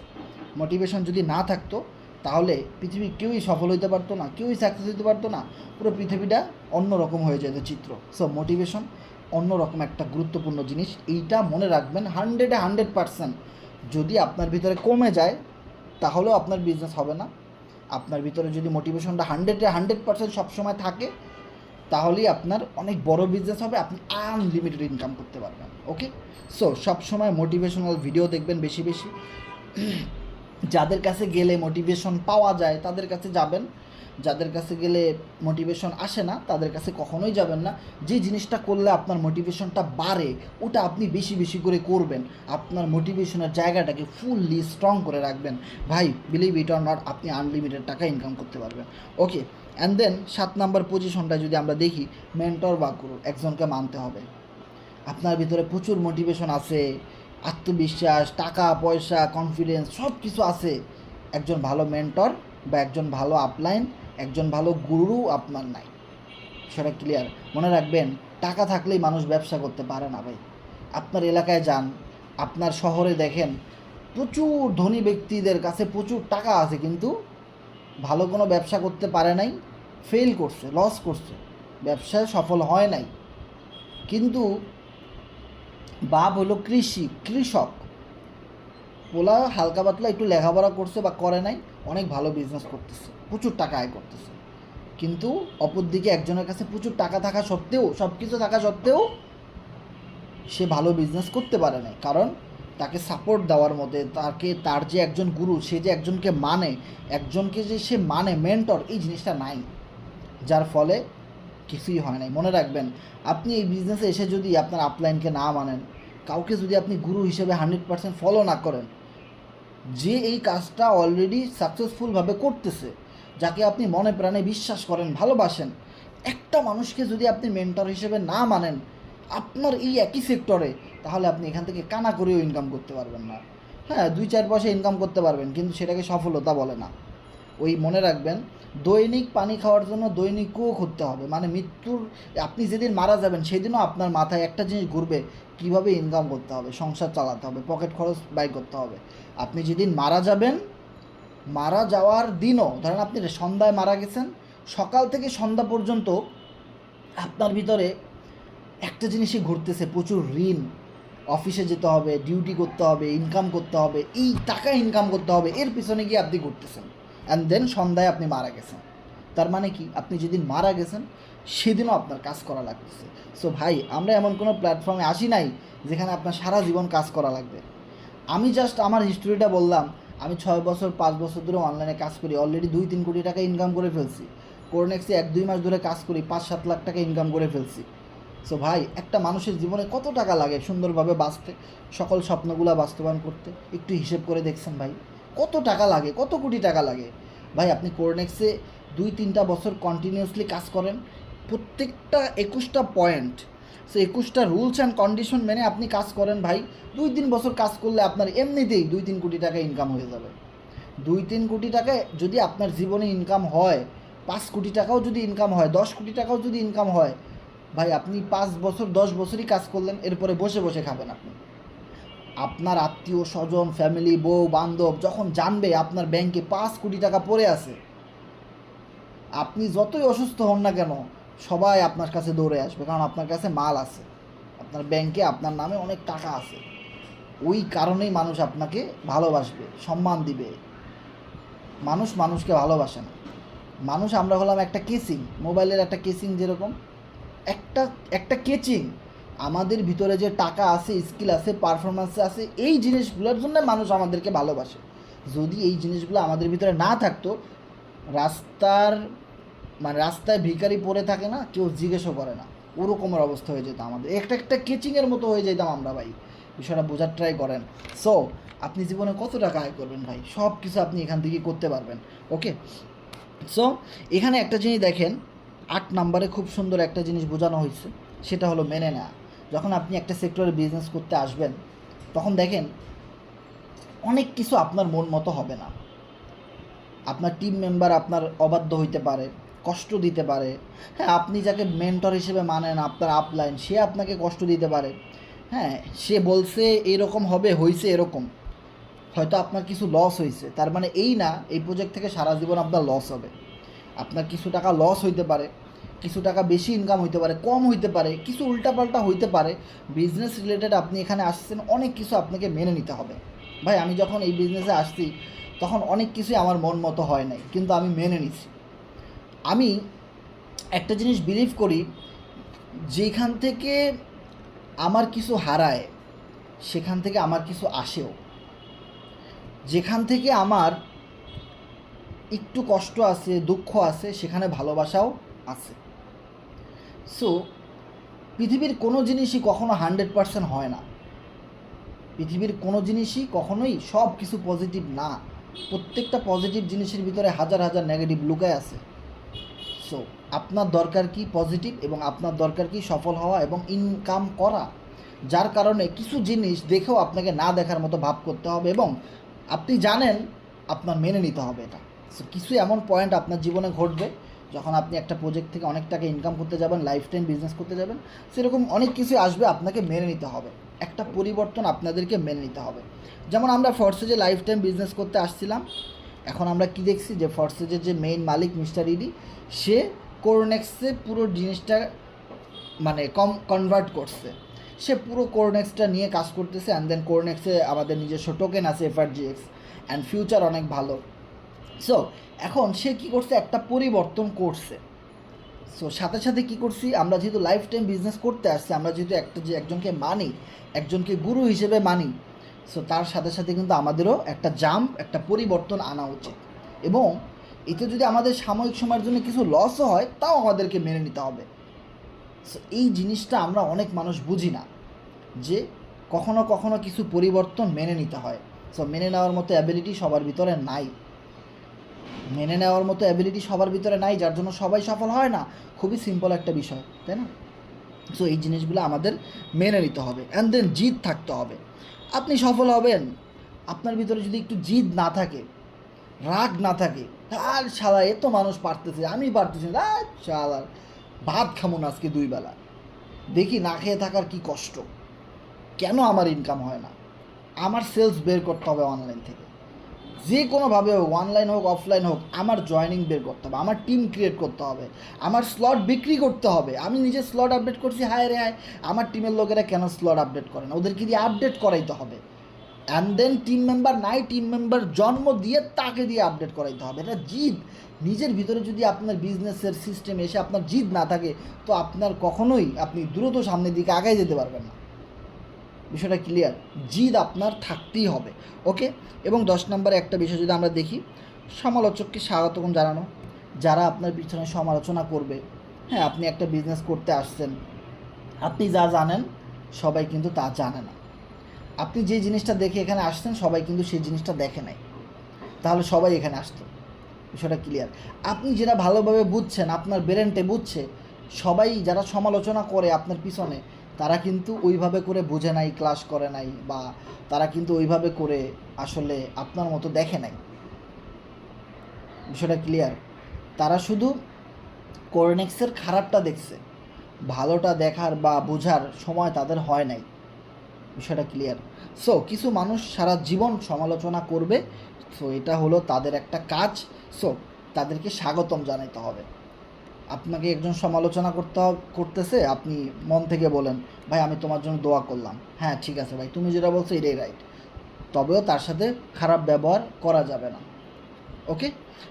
মোটিভেশন যদি না থাকতো তাহলে পৃথিবী কেউই সফল হইতে পারতো না, কেউই সাকসেস হইতে পারতো না, পুরো পৃথিবীটা অন্যরকম হয়ে যেত চিত্র। সো মোটিভেশন অন্যরকম একটা গুরুত্বপূর্ণ জিনিস, এইটা মনে রাখবেন 100% যদি আপনার ভিতরে কমে যায় তাহলেও আপনার বিজনেস হবে না। আপনার ভিতরে যদি মোটিভেশনটা 100% সবসময় থাকে তাহলেই আপনার অনেক বড় বিজনেস হবে, আপনি আনলিমিটেড ইনকাম করতে পারবেন। ওকে, সো সবসময় মোটিভেশনাল ভিডিও দেখবেন বেশি বেশি, যাদের কাছে গেলে মোটিভেশন পাওয়া যায় তাদের কাছে যাবেন, যাদের কাছে গেলে মোটিভেশন আসে না তাদের কাছে কখনোই যাবেন না। যে জিনিসটা করলে আপনার মোটিভেশনটা বাড়ে ওটা আপনি বেশি বেশি করে করবেন, আপনার মোটিভেশনের জায়গাটাকে ফুললি স্ট্রং করে রাখবেন। ভাই বিলিভ ইট অর নট, আপনি আনলিমিটেড টাকা ইনকাম করতে পারবেন। ওকে, অ্যান্ড দেন 7 নম্বর পজিশনটা যদি আমরা দেখি, মেন্টর বা গুরু, একজনকে মানতে হবে। আপনার ভিতরে প্রচুর মোটিভেশন আছে, আত্মবিশ্বাস, টাকা পয়সা, কনফিডেন্স সব কিছু আছে, একজন ভালো মেন্টর বা একজন ভালো আপলাইন, একজন ভালো গুরু আপনার নাই, সেটা ক্লিয়ার মনে রাখবেন। টাকা থাকলেই মানুষ ব্যবসা করতে পারে না ভাই। আপনার এলাকায় যান, আপনার শহরে দেখেন, প্রচুর ধনী ব্যক্তিদের কাছে প্রচুর টাকা আছে, কিন্তু ভালো কোনো ব্যবসা করতে পারে নাই, ফেল করছে, লস করছে, ব্যবসায় সফল হয় নাই। কিন্তু বাপ হলো কৃষক, পোলা হালকা পাতলা একটু লেখাপড়া করছে বা করে নাই, অনেক ভালো বিজনেস করতেছে, প্রচুর টাকা আয় করতেছে। কিন্তু অপরদিকে একজনের কাছে প্রচুর টাকা থাকা সত্ত্বেও, সব কিছু থাকা সত্ত্বেও সে ভালো বিজনেস করতে পারে নাই, কারণ তাকে সাপোর্ট দেওয়ার মধ্যে, তার যে একজন গুরু, সে যে একজনকে মানে, একজনকে যে সে মানে মেন্টর, এই জিনিসটা নাই, যার ফলে কিছুই হয় নাই। মনে রাখবেন, আপনি এই বিজনেসে এসে যদি আপনার আপলাইনকে না মানেন, কাউকে যদি আপনি গুরু হিসেবে 100% ফলো না করেন, যে এই কাজটা অলরেডি সাকসেসফুলভাবে করতেছে, যাকে আপনি মনে প্রাণে বিশ্বাস করেন, ভালোবাসেন, একটা মানুষকে যদি আপনি মেন্টর হিসেবে না মানেন আপনার এই একই সেক্টরে, তাহলে আপনি এখান থেকে কানা করেও ইনকাম করতে পারবেন না। হ্যাঁ 2-4 পয়সা ইনকাম করতে পারবেন, কিন্তু সেটাকে সফলতা বলে না। ওই মনে রাখবেন, দৈনিক পানি খাওয়ার জন্য দৈনিক কুয়ো খুঁড়তে হবে, মানে মৃত্যুর, আপনি যেদিন মারা যাবেন সেদিনও আপনার মাথায় একটা জিনিস ঘুরবে, কীভাবে ইনকাম করতে হবে, সংসার চালাতে হবে, পকেট খরচ ব্যয় করতে হবে। আপনি যেদিন মারা যাবেন, মারা যাওয়ার দিনও, ধরেন আপনি সন্ধ্যায় মারা গেছেন, সকাল থেকে সন্ধ্যা পর্যন্ত আপনার ভিতরে একটা জিনিসই ঘুরতেছে, প্রচুর ঋণ, অফিসে যেতে হবে, ডিউটি করতে হবে, ইনকাম করতে হবে, এই টাকা ইনকাম করতে হবে, এর পিছনে গিয়ে আপনি ঘুরতেছেন, অ্যান্ড দেন সন্ধ্যায় আপনি মারা গেছেন। তার মানে কি, আপনি যেদিন মারা গেছেন সেদিনও আপনার কাজ করা লাগতেছে। সো ভাই, আমরা এমন কোনো প্ল্যাটফর্মে আসি নাই যেখানে আপনার সারা জীবন কাজ করা লাগবে। আমি জাস্ট আমার হিস্টোরিটা বললাম, আমি 6 বছর 5 বছর ধরে অনলাইনে কাজ করি, অলরেডি 2-3 কোটি টাকা ইনকাম করে ফেলছি। কোরনেক্সে 1-2 মাস ধরে কাজ করি, 5-7 লাখ টাকা ইনকাম করে ফেলছি। সো ভাই, একটা মানুষের জীবনে কত টাকা লাগে সুন্দরভাবে বাঁচতে, সকল স্বপ্নগুলো বাস্তবায়ন করতে? একটু হিসেব করে দেখছেন ভাই, কত টাকা লাগে, কত কোটি টাকা লাগে? ভাই আপনি কোরনেক্সে 2-3টা বছর কন্টিনিউয়াসলি কাজ করেন, প্রত্যেকটা 21টা পয়েন্ট, সো 21টা রুলস অ্যান্ড কন্ডিশন মেনে আপনি কাজ করেন ভাই, 2-3 বছর কাজ করলে আপনার এমনিতেই 2-3 কোটি টাকা ইনকাম হয়ে যাবে। 2-3 কোটি টাকায় যদি আপনার জীবনে ইনকাম হয়, 5 কোটি টাকাও যদি ইনকাম হয়, 10 কোটি টাকাও যদি ইনকাম হয়, ভাই আপনি 5 বছর 10 বছরই কাজ করলেন, এরপরে বসে বসে খাবেন আপনি। আপনার আত্মীয় স্বজন, ফ্যামিলি, বউ বান্ধব যখন জানবে আপনার ব্যাংকে 5 কোটি টাকা পড়ে আছে, আপনি যতই অসুস্থ হন না কেন, সবাই আপনার কাছে দৌড়ে আসবে, কারণ আপনার কাছে মাল আছে, আপনার ব্যাংকে আপনার নামে অনেক টাকা আছে। ওই কারণেই মানুষ আপনাকে ভালোবাসবে, সম্মান দিবে। মানুষ মানুষকে ভালোবাসে না। মানুষ আমরা হলাম একটা কেসিং, মোবাইলের একটা কেসিং যেরকম, একটা একটা কেচিং। আমাদের ভিতরে যে টাকা আছে, স্কিল আছে, পারফরমেন্স আছে, এই জিনিসগুলোর জন্য মানুষ আমাদেরকে ভালোবাসে। যদি এই জিনিসগুলো আমাদের ভিতরে না থাকতো, রাস্তার রাস্তায় ভিখারি পড়ে থাকে না, কেউ জিজ্ঞেসও করে না, ওরকমের অবস্থা হয়ে যেত আমাদের, একটা কেচিংয়ের মতো হয়ে যেতাম আমরা ভাই। বিষয়টা বোঝার ট্রাই করেন। সো আপনি জীবনে কত টাকা আয় করবেন ভাই, সব কিছু আপনি এখান থেকে করতে পারবেন। ওকে, সো এখানে একটা জিনিস দেখেন, 8 নম্বরে খুব সুন্দর একটা জিনিস বোঝানো হয়েছে, সেটা হলো মেনে নেওয়া। যখন আপনি একটা সেক্টরে বিজনেস করতে আসবেন, তখন দেখেন অনেক কিছু আপনার মন মতো হবে না। আপনার টিম মেম্বার আপনার অবাধ্য হইতে পারে, কষ্ট দিতে পারে। হ্যাঁ, আপনি যাকে মেন্টর হিসেবে মানেন, আপনার আপলাইন, সে আপনাকে কষ্ট দিতে পারে। হ্যাঁ, সে বলছে এরকম হবে, হয়েছে এরকম, হয়তো আপনার কিছু লস হয়েছে, তার মানে এই না এই প্রজেক্ট থেকে সারা জীবন আপনার লস হবে। আপনার কিছু টাকা লস হইতে পারে, কিছু টাকা বেশি ইনকাম হইতে পারে, কম হইতে পারে, কিছু উল্টাপাল্টা হইতে পারে। বিজনেস রিলেটেড আপনি এখানে আসছেন, অনেক কিছু আপনাকে মেনে নিতে হবে। ভাই আমি যখন এই বিজনেসে আসছি, তখন অনেক কিছুই আমার মন মতো হয় নাই, কিন্তু আমি মেনে নিছি। আমি একটা জিনিস বিলিভ করি, যেখান থেকে আমার কিছু হারায়, সেখান থেকে আমার কিছু আসেও। যেখান থেকে আমার একটু কষ্ট আছে, দুঃখ আছে, সেখানে ভালোবাসাও আছে। সো পৃথিবীর কোনো জিনিসই কখনো 100% হয় না। পৃথিবীর কোনো জিনিসই কখনোই সব কিছু পজিটিভ না। প্রত্যেকটা পজিটিভ জিনিসের ভিতরে হাজার হাজার নেগেটিভ লুকায় আছে। সো আপনার দরকার কি পজিটিভ, এবং আপনার দরকার কি সফল হওয়া এবং ইনকাম করা। যার কারণে কিছু জিনিস দেখেও আপনাকে না দেখার মতো ভাব করতে হবে, এবং আপনি জানেন আপনার মেনে নিতে হবে এটা। সো কিছু এমন পয়েন্ট আপনার জীবনে ঘটবে, যখন আপনি একটা প্রজেক্ট থেকে অনেক টাকা ইনকাম করতে যাবেন, লাইফ টাইম বিজনেস করতে যাবেন, সেরকম অনেক কিছু আসবে, আপনাকে মেনে নিতে হবে। একটা পরিবর্তন আপনাদেরকে মেনে নিতে হবে। যেমন আমরা ফরসেজে লাইফ টাইম বিজনেস করতে আসছিলাম, এখন আমরা কি দেখছি যে ফরসেজের যে মেইন মালিক মিস্টার ইডি, সে কোরনেক্সে পুরো জিনিসটা কনভার্ট করছে। সে পুরো কোরনেক্সটা নিয়ে কাজ করতেছে, অ্যান্ড দেন কোরনেক্সে আমাদের নিজস্ব টোকেন আছে FRGX, অ্যান্ড ফিউচার অনেক ভালো। সো এখন সে কী করছে, একটা পরিবর্তন করছে। সো সাথে সাথে কী করছি, আমরা যেহেতু লাইফ টাইম বিজনেস করতে আসছি, আমরা যেহেতু একজনকে মানি, একজনকে গুরু হিসেবে মানি, সো তার সাথে সাথে কিন্তু আমাদেরও একটা জাম্প, একটা পরিবর্তন আনা উচিত। এবং এতে যদি আমাদের সাময়িক সময়ের জন্য কিছু লসও হয়, তাও আমাদেরকে মেনে নিতে হবে। সো এই জিনিসটা আমরা অনেক মানুষ বুঝি না, যে কখনো কখনো কিছু পরিবর্তন মেনে নিতে হয়। সো মেনে নেওয়ার মতো অ্যাবিলিটি সবার ভিতরে নাই, মেনে নেওয়ার মতো অ্যাবিলিটি সবার ভিতরে নাই, যার জন্য সবাই সফল হয় না। খুবই সিম্পল একটা বিষয়, তাই না? সো এই জিনিসগুলো আমাদের মেনে নিতে হবে, অ্যান্ড দেন জিদ থাকতে হবে। আপনি সফল হবেন, আপনার ভিতরে যদি একটু জিদ না থাকে, রাগ না থাকে, আর শালা এত মানুষ পারতেছে, আমি পারতেছি না, শালার ভাত খামো না আজকে 2 বেলা, দেখি না খেয়ে থাকার কি কষ্ট, কেন আমার ইনকাম হয় না, আমার সেলস বের করতে হবে অনলাইন থেকে, যে কোনোভাবে হোক, অনলাইন হোক অফলাইন হোক, আমার জয়েনিং বের করতে হবে, আমার টিম ক্রিয়েট করতে হবে, আমার স্লট বিক্রি করতে হবে। আমি নিজে স্লট আপডেট করছি, হায় রে হায়, আমার টিমের লোকেরা কেন স্লট আপডেট করে না, ওদেরকে দিয়ে আপডেট করাইতে হবে। অ্যান্ড দেন টিম মেম্বার নাই, টিম মেম্বার জন্ম দিয়ে তাকে দিয়ে আপডেট করাইতে হবে। এটা জিদ। নিজের ভিতরে যদি আপনার বিজনেসের সিস্টেম এসে আপনার জিদ না থাকে, তো আপনার কখনোই আপনি দ্রুত সামনের দিকে আগায় যেতে পারবেন না। বিষয়টা ক্লিয়ার? জিদ আপনার থাকতেই হবে। ওকে, এবং 10 নম্বরে একটা বিষয় যদি আমরা দেখি, সমালোচককে স্বাগতম জানানো। যারা আপনার পিছনে সমালোচনা করবে। হ্যাঁ, আপনি একটা বিজনেস করতে আসছেন, আপনি যা জানেন সবাই কিন্তু তা জানে না। আপনি যে জিনিসটা দেখে এখানে আসছেন সবাই কিন্তু সেই জিনিসটা দেখে নাই, তাহলে সবাই এখানে আসতো। বিষয়টা ক্লিয়ার। আপনি যেটা ভালোভাবে বুঝছেন, আপনার ব্রেনটে বুঝছে, সবাই যারা সমালোচনা করে আপনার পিছনে তারা কিন্তু ওইভাবে করে বোঝে নাই, ক্লাস করে নাই, বা তারা কিন্তু ওইভাবে করে আসলে আপনার মতো দেখে নাই। বিষয়টা ক্লিয়ার। তারা শুধু কোরনেক্সের খারাপটা দেখছে, ভালোটা দেখার বা বোঝার সময় তাদের হয় নাই। বিষয়টা ক্লিয়ার। সো কিছু মানুষ সারা জীবন সমালোচনা করবে, সো এটা হলো তাদের একটা কাজ। সো তাদেরকে স্বাগতম জানাইতে হবে। আপনাকে একজন সমালোচনা করতেছে, আপনি মন থেকে বলেন, ভাই আমি তোমার জন্য দোয়া করলাম, হ্যাঁ ঠিক আছে ভাই, তুমি যেটা বলছো এটাই রাইট, তবেও তার সাথে খারাপ ব্যবহার করা যাবে না। ওকে।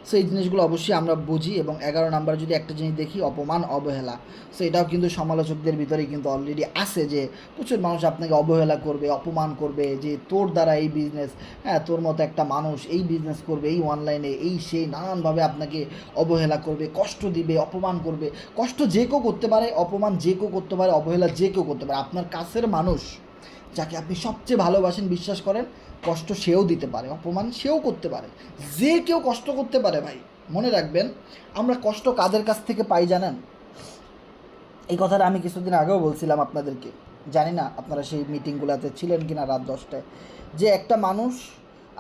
সো এই জিনিসগুলো অবশ্যই আমরা বুঝি। এবং 11 নাম্বার যদি একটা জিনিস দেখি, অপমান অবহেলা, সো এটাও কিন্তু সমালোচকদের ভিতরেই কিন্তু অলরেডি আছে, যে প্রচুর মানুষ আপনাকে অবহেলা করবে, অপমান করবে, যে তোর দ্বারা এই বিজনেস, হ্যাঁ তোর মতো একটা মানুষ এই বিজনেস করবে, এই অনলাইনে এই সেই নানানভাবে আপনাকে অবহেলা করবে, কষ্ট দিবে, অপমান করবে। কষ্ট যে কেউ করতে পারে, অপমান যে কেউ করতে পারে, অবহেলা যে কেউ করতে পারে। আপনার কাছের মানুষ যাকে আপনি সবচেয়ে ভালোবাসেন, বিশ্বাস করেন, কষ্ট সেও দিতে পারে, অপমান সেও করতে পারে, যে কেউ কষ্ট করতে পারে ভাই। মনে রাখবেন, আমরা কষ্ট কাদের কাছ থেকে পাই জানেন? এই কথাটা আমি কিছুদিন আগেও বলছিলাম আপনাদেরকে, জানি না আপনারা সেই মিটিংগুলোতে ছিলেন কি না, রাত 10টায়, যে একটা মানুষ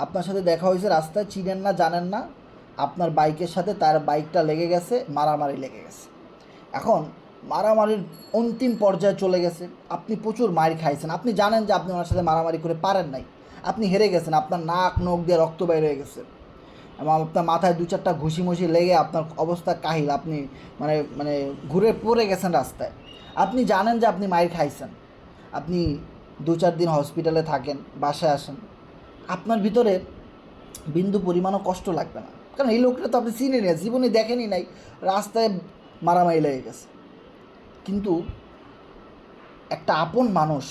আপনার সাথে দেখা হয়েছে রাস্তায়, চিনেন না জানেন না, আপনার বাইকের সাথে তার বাইকটা লেগে গেছে, মারামারি লেগে গেছে। এখন মারামারির অন্তিম পর্যায়ে চলে গেছে, আপনি প্রচুর মার খাইছেন, আপনি জানেন যে আপনি ওনার সাথে মারামারি করে পারেন নাই, আপনি হেরে গেছেন, আপনার নাক নখ দিয়ে রক্ত বাইরে হয়ে গেছে, এবং আপনার মাথায় 2-4টা ঘুষি মুষি লেগে আপনার অবস্থা কাহিল, আপনি মানে মানে ঘুরে পড়ে গেছেন রাস্তায়। আপনি জানেন যে আপনি মার খাইছেন, আপনি 2-4 দিন হসপিটালে থাকেন, বাসায় আসেন, আপনার ভিতরে বিন্দু পরিমাণও কষ্ট লাগবে না, কারণ এই লোকটা তো আপনি চিনেন না, জীবনে দেখেনি নাই, রাস্তায় মারামারি লেগে গেছে। কিন্তু একটা আপন মানুষ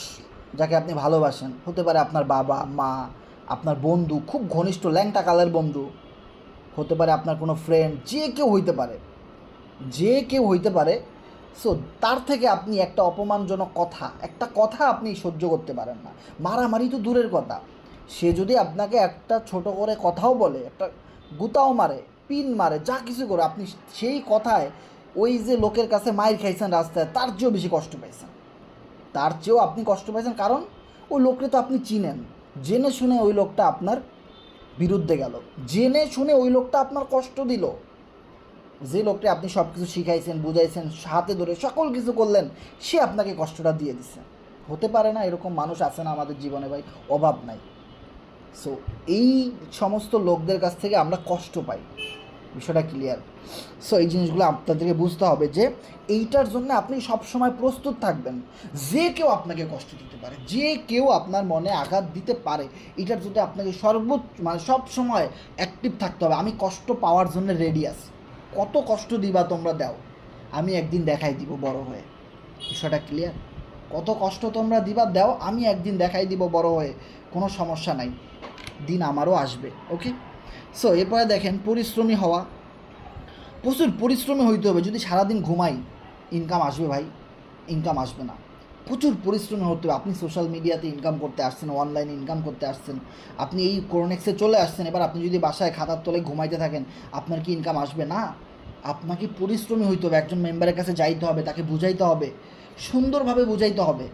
যাকে আপনি ভালোবাসেন, হতে পারে আপনার বাবা মা, আপনার বন্ধু, খুব ঘনিষ্ঠ ল্যাংটা কালের বন্ধু, হতে পারে আপনার কোনো ফ্রেন্ড, যে কেউ হইতে পারে, যে কেউ হইতে পারে। সো তার থেকে আপনি একটা অপমানজনক কথা, একটা কথা আপনি সহ্য করতে পারেন না, মারামারি তো দূরের কথা, সে যদি আপনাকে একটা ছোট করে কথাও বলে, একটা গুতাও মারে, পিন মারে, যা কিছু করে, আপনি সেই কথায় ওই যে লোকের কাছে মাইর খাইছেন রাস্তায়, তার চেয়েও বেশি কষ্ট পাইছেন, তার চেয়েও আপনি কষ্ট পাইছেন, কারণ ওই লোককে তো আপনি চিনেন, জেনে শুনে ওই লোকটা আপনার বিরুদ্ধে গেল, জেনে শুনে ওই লোকটা আপনার কষ্ট দিল, যে লোকটা আপনি সব কিছু শিখাইছেন, বুঝাইছেন, হাতে ধরে সকল কিছু করলেন, সে আপনাকে কষ্টটা দিয়ে দিচ্ছে। হতে পারে না এরকম মানুষ আছে না আমাদের জীবনে ভাই? অভাব নাই। সো এই সমস্ত লোকদের কাছ থেকে আমরা কষ্ট পাই, বিষয়টা ক্লিয়ার। সো এই জিনিসগুলো আপনাদেরকে বুঝতে হবে, যে এইটার জন্য আপনি সবসময় প্রস্তুত থাকবেন, যে কেউ আপনাকে কষ্ট দিতে পারে, যে কেউ আপনার মনে আঘাত দিতে পারে, এটার জন্য আপনাকে মানে সবসময় অ্যাক্টিভ থাকতে হবে। আমি কষ্ট পাওয়ার জন্য রেডি আছি, কত কষ্ট দিবা তোমরা দাও, আমি একদিন দেখাই দিব বড় হয়ে। বিষয়টা ক্লিয়ার? কত কষ্ট তোমরা দিবা দাও, আমি একদিন দেখাই দিব বড় হয়ে, কোনো সমস্যা নাই, দিন আমারও আসবে। ওকে। সো এরপরে দেখেন, পরিশ্রমী হওয়া, প্রচুর পরিশ্রমী হইতে হবে। যদি সারাদিন ঘুমাই, ইনকাম আসবে ভাই? ইনকাম আসবে না। প্রচুর পরিশ্রমী হতে হবে। আপনি সোশ্যাল মিডিয়াতে ইনকাম করতে আসছেন, অনলাইনে ইনকাম করতে আসছেন, আপনি এই কোরনেক্সে চলে আসছেন, এবার আপনি যদি বাসায় খাতার তলে ঘুমাইতে থাকেন, আপনার কি ইনকাম আসবে? না। আপনাকে পরিশ্রমী হইতে হবে, একজন মেম্বারের কাছে যাইতে হবে, তাকে বুঝাইতে হবে, সুন্দরভাবে বুঝাইতে হবে,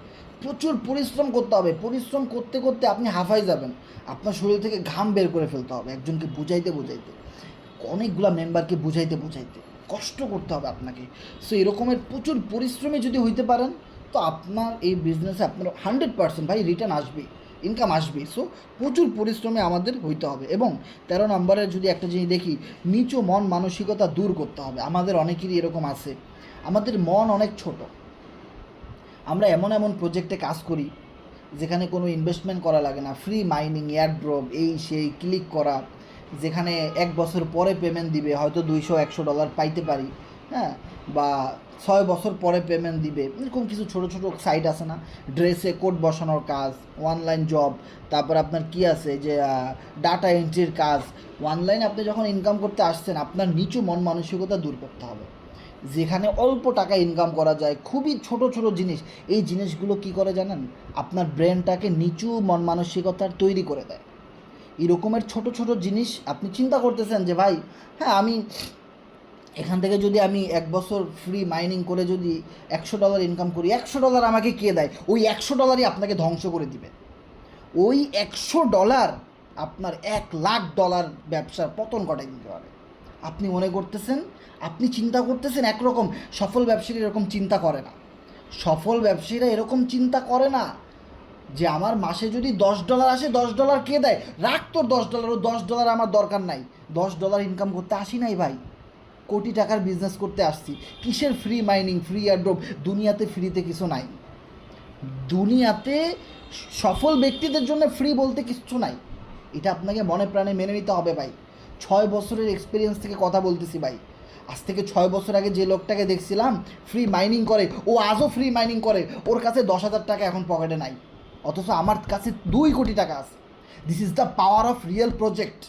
প্রচুর পরিশ্রম করতে হবে। পরিশ্রম করতে করতে আপনি হাঁফাই যাবেন, আপনার শরীর থেকে ঘাম বের করে ফেলতে হবে একজনকে বুঝাইতে বুঝাইতে, অনেকগুলা মেম্বারকে বুঝাইতে বুঝাইতে কষ্ট করতে হবে আপনাকে। সো এরকমের প্রচুর পরিশ্রমী যদি হইতে পারেন, তো আপনার এই বিজনেসে আপনার 100% ভাই রিটার্ন আসবে, ইনকাম আসবে। সো প্রচুর পরিশ্রমী আমাদের হইতে হবে। এবং 13 নম্বরে যদি একটা জিনিস দেখি, নিচু মন মানসিকতা দূর করতে হবে। আমাদের অনেকেরই এরকম আছে, আমাদের মন অনেক ছোট, আমরা এমন এমন প্রজেক্টে কাজ করি যেখানে কোনো ইনভেস্টমেন্ট করা লাগে না, ফ্রি মাইনিং, এয়ারড্রপ, এই সেই ক্লিক করা, যেখানে 1 বছর পরে পেমেন্ট দিবে, হয়তো $200-100 পাইতে পারি, হ্যাঁ, বা 6 বছর পরে পেমেন্ট দিবে, এরকম কিছু ছোটো ছোটো সাইট আছে না, ড্রেসে কোড বসানোর কাজ, অনলাইন জব, তারপর আপনার কি আছে যে ডাটা এন্ট্রির কাজ। অনলাইনে আপনি যখন ইনকাম করতে আসছেন, আপনার নিচু মন মানসিকতা দূর করতে হবে। যেখানে অল্প টাকা ইনকাম করা যায়, খুবই ছোট ছোট জিনিস, এই জিনিসগুলো কি করে জানেন, আপনার ব্রেনটাকে নিচু মন মানসিকতার তৈরি করে দেয়। এরকমের ছোট ছোট জিনিস আপনি চিন্তা করতেছেন যে ভাই, হ্যাঁ আমি এখান থেকে যদি আমি 1 বছর ফ্রি মাইনিং করে যদি $100 ইনকাম করি, $100 আমাকে কে দেয়? ওই $100ই আপনাকে ধ্বংস করে দিবে। ওই $100 আপনার $1,00,000 ব্যবসার পতন ঘটাই দিতে পারে। আপনি মনে করতেছেন, আপনি চিন্তা করতেছেন একরকম, সফল ব্যবসায়ীরা এরকম চিন্তা করে না। সফল ব্যবসায়ীরা এরকম চিন্তা করে না যে আমার মাসে যদি $10 আসে, $10 কে দেয়? রাখ তোর $10, ও $10 আমার দরকার নাই। $10 ইনকাম করতে আসি নাই ভাই, কোটি টাকার বিজনেস করতে আসছি। কিসের ফ্রি মাইনিং, ফ্রি এয়ারড্রপ? দুনিয়াতে ফ্রিতে কিছু নাই। দুনিয়াতে সফল ব্যক্তিদের জন্য ফ্রি বলতে কিচ্ছু নাই। এটা আপনাকে মনে প্রাণে মেনে নিতে হবে ভাই। 6 বছরের এক্সপিরিয়েন্স থেকে কথা বলতেছি ভাই। আজ থেকে 6 বছর আগে যে লোকটাকে দেখছিলাম ফ্রি মাইনিং করে, ও আজও ফ্রি মাইনিং করে, ওর কাছে 10,000 টাকা এখন পকেটে নাই, অথচ আমার কাছে 2 কোটি টাকা আছে। This is the power of real project.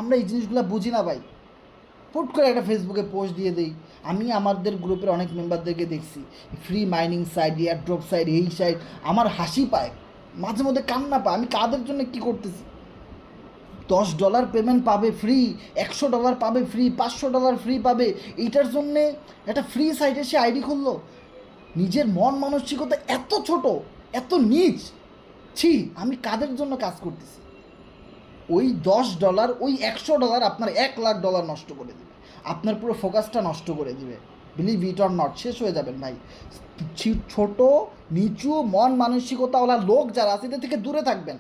আমরা এই জিনিসগুলো বুঝি না ভাই। হুট করে একটা ফেসবুকে পোস্ট দিয়ে দিই। আমি আমাদের গ্রুপের অনেক মেম্বারদেরকে দেখছি free mining site, airdrop site, এই সাইট, আমার হাসি পায়, মাঝে মধ্যে কান্না পায়। আমি কাদের জন্য কী করতেছি? $10 পেমেন্ট পাবে ফ্রি, $100 পাবে ফ্রি, $500 ফ্রি পাবে, এইটার জন্যে একটা ফ্রি সাইটে সে আইডি খুললো। নিজের মন মানসিকতা এত ছোট, এত নীচ। ছি, আমি কাদের জন্য কাজ করতেছি? ওই $10, ওই $100 আপনার $1,00,000 নষ্ট করে দেবে, আপনার পুরো ফোকাসটা নষ্ট করে দিবে। বিলিভ ইট অর নট, শেষ হয়ে যাবেন ভাই। ছোট নিচু মন মানসিকতাওয়ালা লোক যারা আছে এদের থেকে দূরে থাকবেন।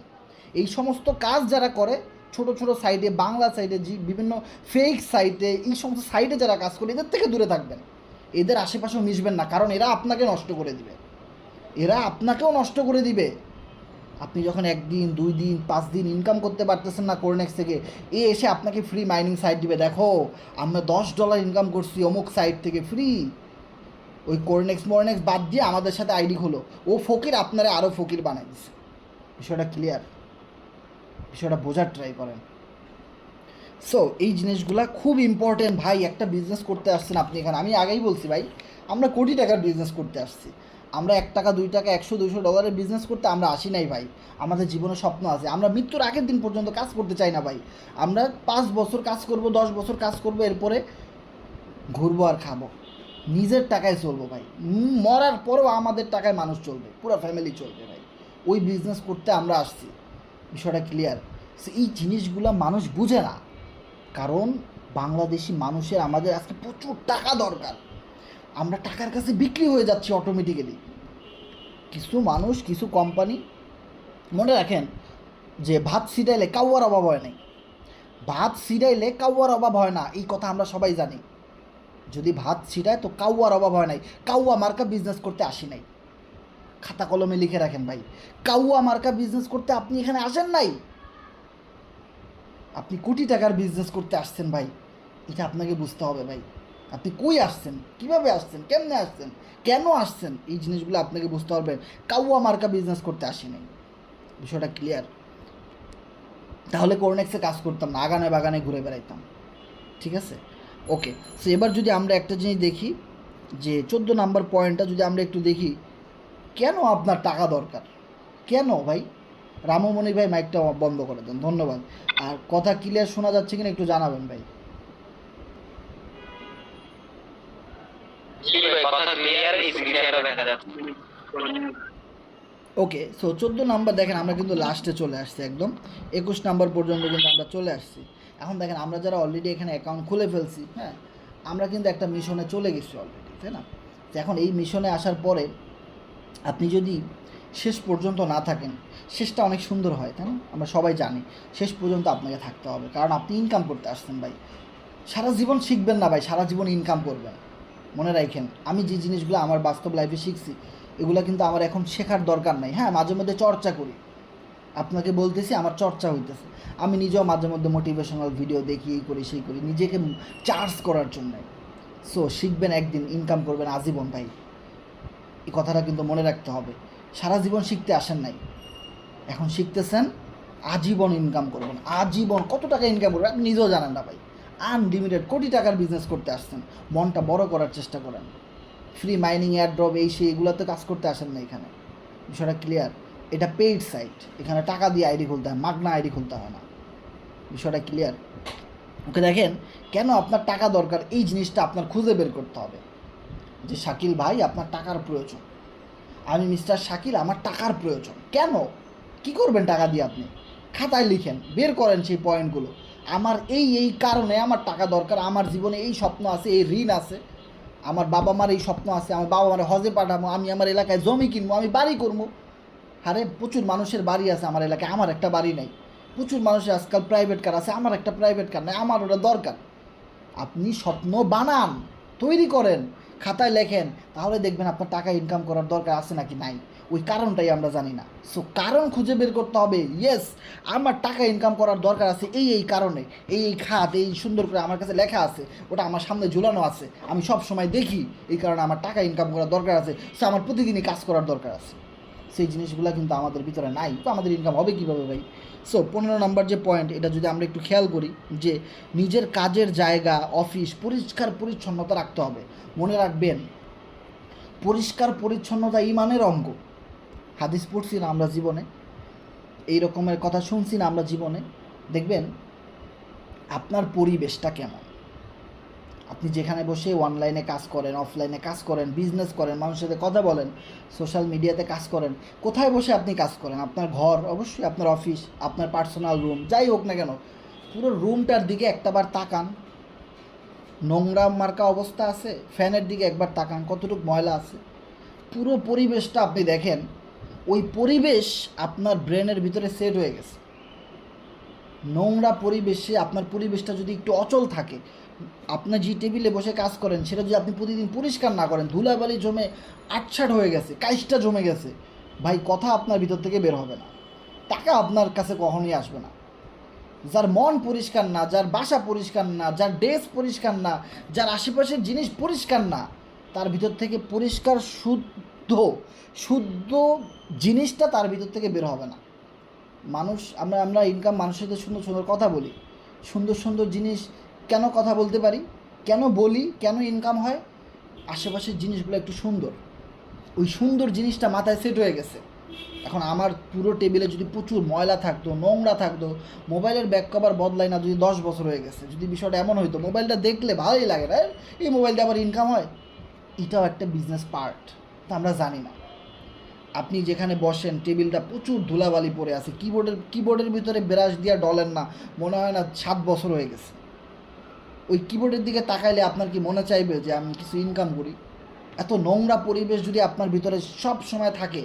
এই সমস্ত কাজ যারা করে ছোট ছোট সাইটে, বাংলা সাইটে, বিভিন্ন ফেক সাইটে, এই সমস্ত সাইটে যারা কাজ করে এদের থেকে দূরে থাকবেন। এদের আশেপাশেও মিশবেন না, কারণ এরা আপনাকে নষ্ট করে দিবে, এরা আপনাকেও নষ্ট করে দিবে। আপনি যখন 1 দিন 2 দিন 5 দিন ইনকাম করতে পারতেছেন না কোরনেক্স থেকে, এ এসে আপনাকে ফ্রি মাইনিং সাইট দিবে, দেখো আমরা $10 ইনকাম করছি অমুক সাইট থেকে ফ্রি। ওই কোরনেক্স মরনেক্স বাদ দিয়ে আমাদের সাথে আইডি খোলো। ও ফকির আপনারা আরও ফকির বানাই দিচ্ছে। বিষয়টা ক্লিয়ার? বিষয়টা বোঝার ট্রাই করেন। সো এই জিনিসগুলো খুব ইম্পর্টেন্ট ভাই। একটা বিজনেস করতে আসছেন আপনি এখানে, আমি আগেই বলছি ভাই, আমরা কোটি টাকার বিজনেস করতে আসছি। আমরা $1, $2, $100, $200 বিজনেস করতে আমরা আসি নাই ভাই। আমাদের জীবনে স্বপ্ন আছে। আমরা মৃত্যুর আগের দিন পর্যন্ত কাজ করতে চাই না ভাই। আমরা 5 বছর কাজ করব, 10 বছর কাজ করব, এরপরে ঘুরবো আর খাবো, নিজের টাকায় চলবো ভাই। মরার পরেও আমাদের টাকায় মানুষ চলবে, পুরো ফ্যামিলি চলবে ভাই। ওই বিজনেস করতে আমরা আসছি। বিষয়টা ক্লিয়ার? এই জিনিসগুলো মানুষ বুঝে না, কারণ বাংলাদেশি মানুষের আমাদের আজকে প্রচুর টাকা দরকার। আমরা টাকার কাছে বিক্রি হয়ে যাচ্ছি অটোমেটিক্যালি। কিছু মানুষ, কিছু কোম্পানি, মনে রাখেন যে ভাত ছিটাইলে কাউয়ার অভাব হয় নাই। ভাত ছিটাইলে কাউয়ার অভাব হয় না, এই কথা আমরা সবাই জানি। যদি ভাত ছিটায় তো কাউয়ার অভাব হয় নাই। কাউয়া মার্কা বিজনেস করতে আসি নাই। খাতা কলমে লিখে রাখেন ভাই, কাউয়া মার্কা বিজনেস করতে আপনি এখানে আসেন নাই। আপনি কোটি টাকার বিজনেস করতে আসছেন ভাই। এটা আপনাকে বুঝতে হবে ভাই। আপনি কই আসছেন, কীভাবে আসছেন, কেমনে আসছেন, কেন আসছেন, এই জিনিসগুলো আপনাকে বুঝতে হবে। কাউয়া মার্কা বিজনেস করতে আসি নাই। বিষয়টা ক্লিয়ার? তাহলে কোরনেক্সে কাজ করতাম না, আগানে বাগানে ঘুরে বেড়াইতাম। ঠিক আছে, ওকে। সো এবার যদি আমরা একটা জিনিস দেখি, যে 14 নাম্বার পয়েন্টটা যদি আমরা একটু দেখি, কেন আপনার টাকা দরকার, কেন ভাই? রামমণি ভাই মাইকটা বন্ধ করে দেন, ধন্যবাদ। আর কথা ক্লিয়ার শোনা যাচ্ছে কিনা একটু জানাবেন ভাই। ওকে, সো 14 নাম্বার দেখেন, আমরা কিন্তু লাস্টে চলে আসছি, একদম 21 নাম্বার পর্যন্ত কিন্তু আমরা চলে আসছি। এখন দেখেন, আমরা যারা অলরেডি এখানে অ্যাকাউন্ট খুলে ফেলছি, হ্যাঁ, আমরা কিন্তু একটা মিশনে চলে গেছি অলরেডি, তাই না? তো এখন এই মিশনে আসার পরে আপনি যদি শেষ পর্যন্ত না থাকেন, শেষটা অনেক সুন্দর হয়, তাই না? আমরা সবাই জানি শেষ পর্যন্ত আপনাকে থাকতে হবে, কারণ আপনি ইনকাম করতে আসছেন ভাই। সারা জীবন শিখবেন না ভাই, সারা জীবন ইনকাম করবেন। মনে রাখেন, আমি যে জিনিসগুলো আমার বাস্তব লাইফে শিখছি, এগুলো কিন্তু আমার এখন শেখার দরকার নাই। হ্যাঁ, মাঝে মধ্যে চর্চা করি, আপনাকে বলতেছি আমার চর্চা হইতেছে। আমি নিজেও মাঝে মধ্যে মোটিভেশনাল ভিডিও দেখি, এই করি সেই করি, নিজেকে চার্জ করার জন্য। সো শিখবেন একদিন, ইনকাম করবেন আজীবন ভাই। এই কথাটা কিন্তু মনে রাখতে হবে। সারা জীবন শিখতে আসেন নাই, এখন শিখতেছেন, আজীবন ইনকাম করবেন, আজীবন। কত টাকা ইনকাম করবেন আপনি নিজেও জানেন না ভাই। আনলিমিটেড কোটি টাকার বিজনেস করতে আসছেন, মনটা বড় করার চেষ্টা করেন। ফ্রি মাইনিং, এয়ারড্রপ, এই সেই এগুলোতে কাজ করতে আসেন না এখানে। বিষয়টা ক্লিয়ার। এটা পেইড সাইট, এখানে টাকা দিয়ে আইডি খুলতে হয়, মাগনা আইডি খুলতে হয় না। বিষয়টা ক্লিয়ার। ওকে, দেখেন কেন আপনার টাকা দরকার, এই জিনিসটা আপনার খুঁজে বের করতে হবে। যে শাকিল ভাই আপনার টাকার প্রয়োজন, আমি মিস্টার শাকিল, আমার টাকার প্রয়োজন। কেন, কি করবেন টাকা দিয়ে? আপনি খাতায় লিখেন, বের করেন সেই পয়েন্টগুলো। আমার এই কারণে আমার টাকা দরকার, আমার জীবনে এই স্বপ্ন আছে, এই ঋণ আছে, আমার বাবা মার এই স্বপ্ন আছে, আমার বাবা মার হজে পাঠাবো, আমি আমার এলাকায় জমি কিনবো, আমি বাড়ি করবো। আরে প্রচুর মানুষের বাড়ি আছে আমার এলাকায়, আমার একটা বাড়ি নাই। প্রচুর মানুষের আজকাল প্রাইভেট কার আছে, আমার একটা প্রাইভেট কার নাই, আমার ওটা দরকার। আপনি স্বপ্ন বানান, তৈরি করেন, খাতায় লেখেন, তাহলে দেখবেন আপনার টাকা ইনকাম করার দরকার আছে নাকি নাই। ওই কারণটাই আমরা জানি না। সো কারণ খুঁজে বের করতে হবে। ইয়েস, আমার টাকা ইনকাম করার দরকার আছে এই কারণে, এই খাত, এই সুন্দর করে আমার কাছে লেখা আছে, ওটা আমার সামনে ঝুলানো আছে, আমি সব সময় দেখি, এই কারণে আমার টাকা ইনকাম করার দরকার আছে। সো আমার প্রতিদিনই কাজ করার দরকার আছে। সেই জিনিসগুলো কিন্তু আমাদের ভিতরে নাই, তো আমাদের ইনকাম হবে কীভাবে ভাই? সো 15 নম্বর যে পয়েন্ট, এটা যদি আমরা একটু খেয়াল করি, যে নিজের কাজের জায়গা, অফিস পরিষ্কার পরিচ্ছন্নতা রাখতে হবে। মনে রাখবেন, পরিষ্কার পরিচ্ছন্নতা ইমানের অঙ্গ। হাদিস পড়ছি না আমরা জীবনে, এই রকমের কথা শুনছি না আমরা জীবনে। দেখবেন আপনার পরিবেশটা কেমন, আপনি যেখানে বসে অনলাইনে কাজ করেন, অফলাইনে কাজ করেন, বিজনেস করেন, মানুষের সাথে কথা বলেন, সোশ্যাল মিডিয়াতে কাজ করেন, কোথায় বসে আপনি কাজ করেন? আপনার ঘর, অবশ্যই আপনার অফিস, আপনার পার্সোনাল রুম, যাই হোক না কেন, পুরো রুমটার দিকে একটাবার তাকান। নোংরা মার্কা অবস্থা আছে? ফ্যানের দিকে একবার তাকান, কতটুকু ময়লা আছে। পুরো পরিবেশটা আপনি দেখেন, ওই পরিবেশ আপনার ব্রেনের ভিতরে সেট হয়ে গেছে। নোংরা পরিবেশে আপনার পরিবেশটা যদি একটু অচল থাকে, আপনার যে টেবিলে বসে কাজ করেন সেটা যদি আপনি প্রতিদিন পরিষ্কার না করেন, ধুলাবালি জমে আটছাট হয়ে গেছে, কাইসটা জমে গেছে, ভাই কথা আপনার ভিতর থেকে বের হবে না, টাকা আপনার কাছে কখনোই আসবে না। যার মন পরিষ্কার না, যার বাসা পরিষ্কার না, যার ডেস্ক পরিষ্কার না, যার আশেপাশের জিনিস পরিষ্কার না, তার ভিতর থেকে পরিষ্কার শুদ্ধ শুদ্ধ জিনিসটা তার ভিতর থেকে বের হবে না। মানুষ, আমরা ইনকাম, মানুষের সাথে সুন্দর সুন্দর কথা বলি, সুন্দর সুন্দর জিনিস কেন কথা বলতে পারি, কেন বলি, কেন ইনকাম হয়? আশেপাশের জিনিসগুলো একটু সুন্দর, ওই সুন্দর জিনিসটা মাথায় সেট হয়ে গেছে। এখন আমার পুরো টেবিলে যদি প্রচুর ময়লা থাকতো, নোংরা থাকতো, মোবাইলের ব্যাক কভার বদলাই না যদি 10 বছর হয়ে গেছে, যদি বিষয়টা এমন হইতো মোবাইলটা দেখলে ভালোই লাগে না, এই মোবাইল দিয়ে আবার ইনকাম হয়, এটাও একটা বিজনেস পার্ট, তা আমরা জানি না। আপনি যেখানে বসেন টেবিলটা প্রচুর ধুলাবালি পড়ে আছে, কিবোর্ডের ভিতরে ব্রাশ দিয়ে ডলেন না, মনে হয় না 7 বছর হয়ে গেছে। ওই কিবোর্ডের দিকে তাকাইলে আপনার কি মনে চাইবে যে আমি কিছু ইনকাম করি? এত নোংরা পরিবেশ যদি আপনার ভিতরে সব সময় থাকে,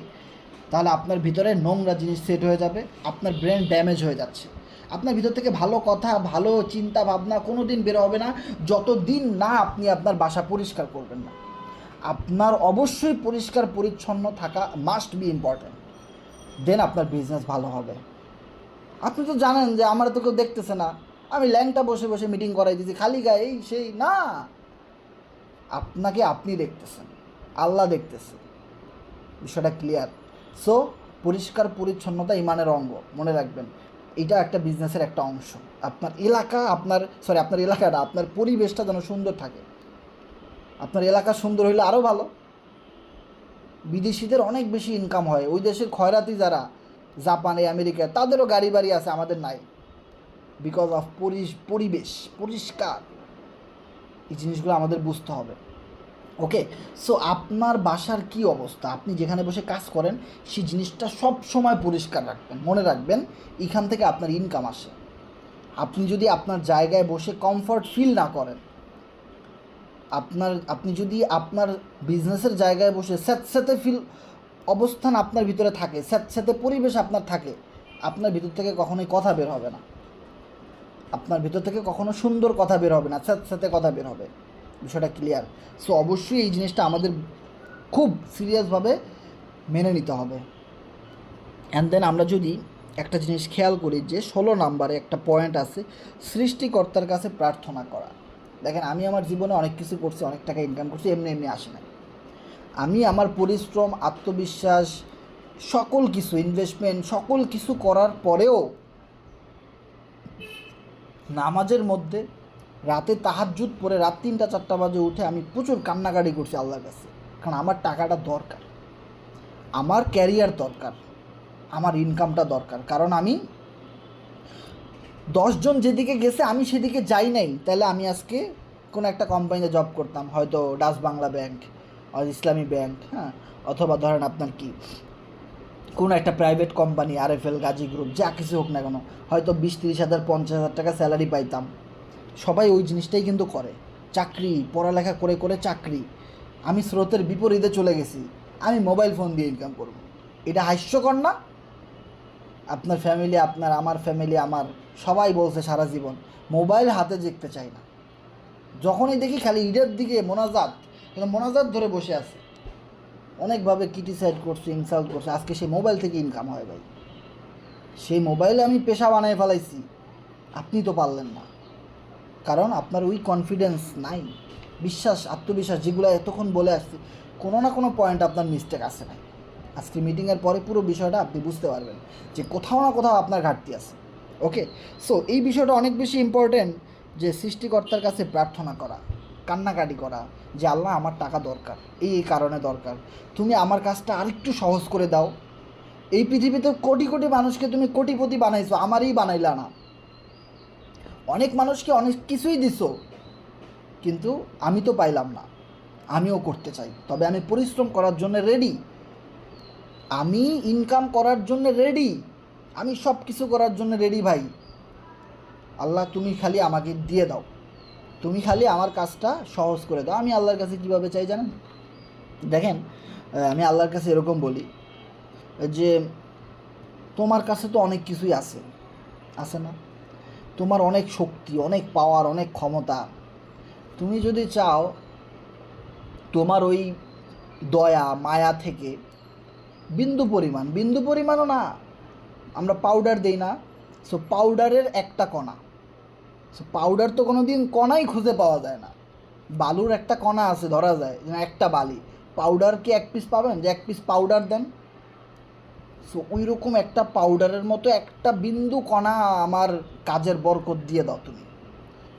তাহলে আপনার ভিতরে নোংরা জিনিস সেট হয়ে যাবে, আপনার ব্রেন ড্যামেজ হয়ে যাচ্ছে। আপনার ভিতর থেকে ভালো কথা, ভালো চিন্তা ভাবনা কোনো দিন বের হবে না, যতদিন না আপনি আপনার বাসা পরিষ্কার করবেন না। আপনার অবশ্যই পরিষ্কার পরিচ্ছন্ন থাকা মাস্ট বি ইম্পর্ট্যান্ট, দেন আপনার বিজনেস ভালো হবে। আপনি তো জানেন যে আমার তো কেউ দেখতেছে না, আমি ল্যাংটা বসে বসে মিটিং করাই দিয়েছি খালি গায়ে, এই সেই না, আপনাকে আপনি দেখতেছেন, আল্লাহ দেখতেছে। বিষয়টা ক্লিয়ার। সো পরিষ্কার পরিচ্ছন্নতা ইমানের অঙ্গ, মনে রাখবেন, এটা একটা বিজনেসের একটা অংশ। আপনার এলাকা, আপনার এলাকাটা, আপনার পরিবেশটা যেন সুন্দর থাকে। আপনার এলাকা সুন্দর হইলে আরও ভালো। বিদেশিদের অনেক বেশি ইনকাম হয়, ওই দেশের খয়রাতি যারা জাপানে, আমেরিকায়, তাদেরও গাড়ি বাড়ি আছে, আমাদের নাই, বিকজ অফ পরিবেশ পরিষ্কার। এই জিনিসগুলো আমাদের বুঝতে হবে। ওকে, সো আপনার বাসার কি অবস্থা, আপনি যেখানে বসে কাজ করেন সেই জিনিসটা সব সময় পরিষ্কার রাখবেন। মনে রাখবেন, এখান থেকে আপনার ইনকাম আসে। আপনি যদি আপনার জায়গায় বসে কমফর্ট ফিল না করেন, আপনি যদি আপনার বিজনেসের জায়গায় বসে স্যাঁতস্যাঁতে ফিল অবস্থান আপনার ভিতরে থাকে, স্যাঁতস্যাঁতে পরিবেশ আপনার থাকে, আপনার ভিতর থেকে কখনোই কথা বের হবে না, আপনার ভিতর থেকে কখনো সুন্দর কথা বের হবে না, স্যাঁতস্যাঁতে কথা বের হবে। বিষয়টা ক্লিয়ার। সো অবশ্যই এই জিনিসটা আমাদের খুব সিরিয়াসভাবে মেনে নিতে হবে। অ্যান্ড দেন আমরা যদি একটা জিনিস খেয়াল করি, যে 16 নম্বরে একটা পয়েন্ট আছে, সৃষ্টিকর্তার কাছে প্রার্থনা করা। দেখেন আমি আমার জীবনে অনেক কিছু করছি, অনেক টাকা ইনকাম করছি, এমনি এমনি আসে না। আমি আমার পরিশ্রম, আত্মবিশ্বাস, সকল কিছু ইনভেস্টমেন্ট, সকল কিছু করার পরেও নামাজের মধ্যে রাতে তাহাজ্জুদ পড়ে রাত 3টা 4টা বাজে উঠে আমি প্রচুর কান্নাকাটি করছি আল্লাহর কাছে। কারণ আমার টাকাটা দরকার, আমার ক্যারিয়ার দরকার, আমার ইনকামটা দরকার। কারণ আমি 10 জন যেদিকে গেছে আমি সেদিকে যাই নাই, তাহলে আমি আজকে কোনো একটা কোম্পানিতে জব করতাম, হয়তো ডাচ বাংলা ব্যাংক আর ইসলামী ব্যাংক, হ্যাঁ, অথবা ধরেন আপনার কি কোনো একটা private company, RFL, Gazi group, যা কিছু হোক না কেন, হয়তো 20-30 হাজার 50,000 টাকা স্যালারি পাইতাম। সবাই ওই জিনিসটাই কিন্তু করে, চাকরি, পড়ালেখা করে করে চাকরি। আমি স্রোতের বিপরীতে চলে গেছি, আমি মোবাইল ফোন দিয়ে ইনকাম করব। এটা হাস্যকর না? আপনার ফ্যামিলি, আপনার, আমার ফ্যামিলি, আমার সবাই বলছে সারা জীবন মোবাইল হাতে দেখতে চাই না। যখনই দেখি খালি ঈদের দিকে মোনাজাত, কিন্তু মোনাজাত ধরে বসে আছে। অনেকভাবে ক্রিটিসাইড করছে, ইনসাল্ট করছে, আজকে সেই মোবাইল থেকে ইনকাম হয় ভাই। সেই মোবাইলে আমি পেশা বানিয়ে ফেলাইছি, আপনি তো পারলেন না। কারণ আপনার ওই কনফিডেন্স নাই, বিশ্বাস, আত্মবিশ্বাস, যেগুলো এতক্ষণ বলে আসছি, কোনো না কোনো পয়েন্ট আপনার মিস্টেক আছে ভাই। আজকে মিটিংয়ের পরে পুরো বিষয়টা আপনি বুঝতে পারবেন যে কোথাও না কোথাও আপনার ঘাটতি আছে। ওকে, সো এই বিষয়টা অনেক বেশি ইম্পর্টেন্ট, যে সৃষ্টিকর্তার কাছে প্রার্থনা করা, কান্নাকাটি করা, যে আল্লাহ আমার টাকা দরকার, এই কারণে দরকার, তুমি আমার কাজটা আরেকটু সহজ করে দাও। এই পৃথিবীতে কোটি কোটি মানুষকে তুমি কোটিপতি বানাইছো, আমারই বানাইলা না। অনেক মানুষকে অনেক কিছুই দিছো, কিন্তু আমি তো পাইলাম না। আমিও করতে চাই, তবে আমি পরিশ্রম করার জন্য রেডি, আমি ইনকাম করার জন্য রেডি, আমি সব কিছু করার জন্য রেডি ভাই। আল্লাহ তুমি খালি আমাকে দিয়ে দাও, তুমি খালি আমার কাজটা সহজ করে দাও। আমি আল্লাহর কাছে কীভাবে চাই জানেন? দেখেন, আমি আল্লাহর কাছে এরকম বলি যে তোমার কাছে তো অনেক কিছুই আছে, আছে না? তোমার অনেক শক্তি, অনেক পাওয়ার, অনেক ক্ষমতা। তুমি যদি চাও তোমার ওই দয়া মায়া থেকে বিন্দু পরিমাণও না, আমরা পাউডার দেই না, সো পাউডারের একটা কণা, সো পাউডার তো কোনো দিন কণাই খুঁজে পাওয়া যায় না। বালুর একটা কণা আছে, ধরা যায় যেন একটা বালি, পাউডার কি 1 পিস পাবেন যে 1 পিস পাউডার দেন? সো ওই রকম একটা পাউডারের মতো একটা বিন্দু কণা আমার কাজের বরকত দিয়ে দাও তুমি,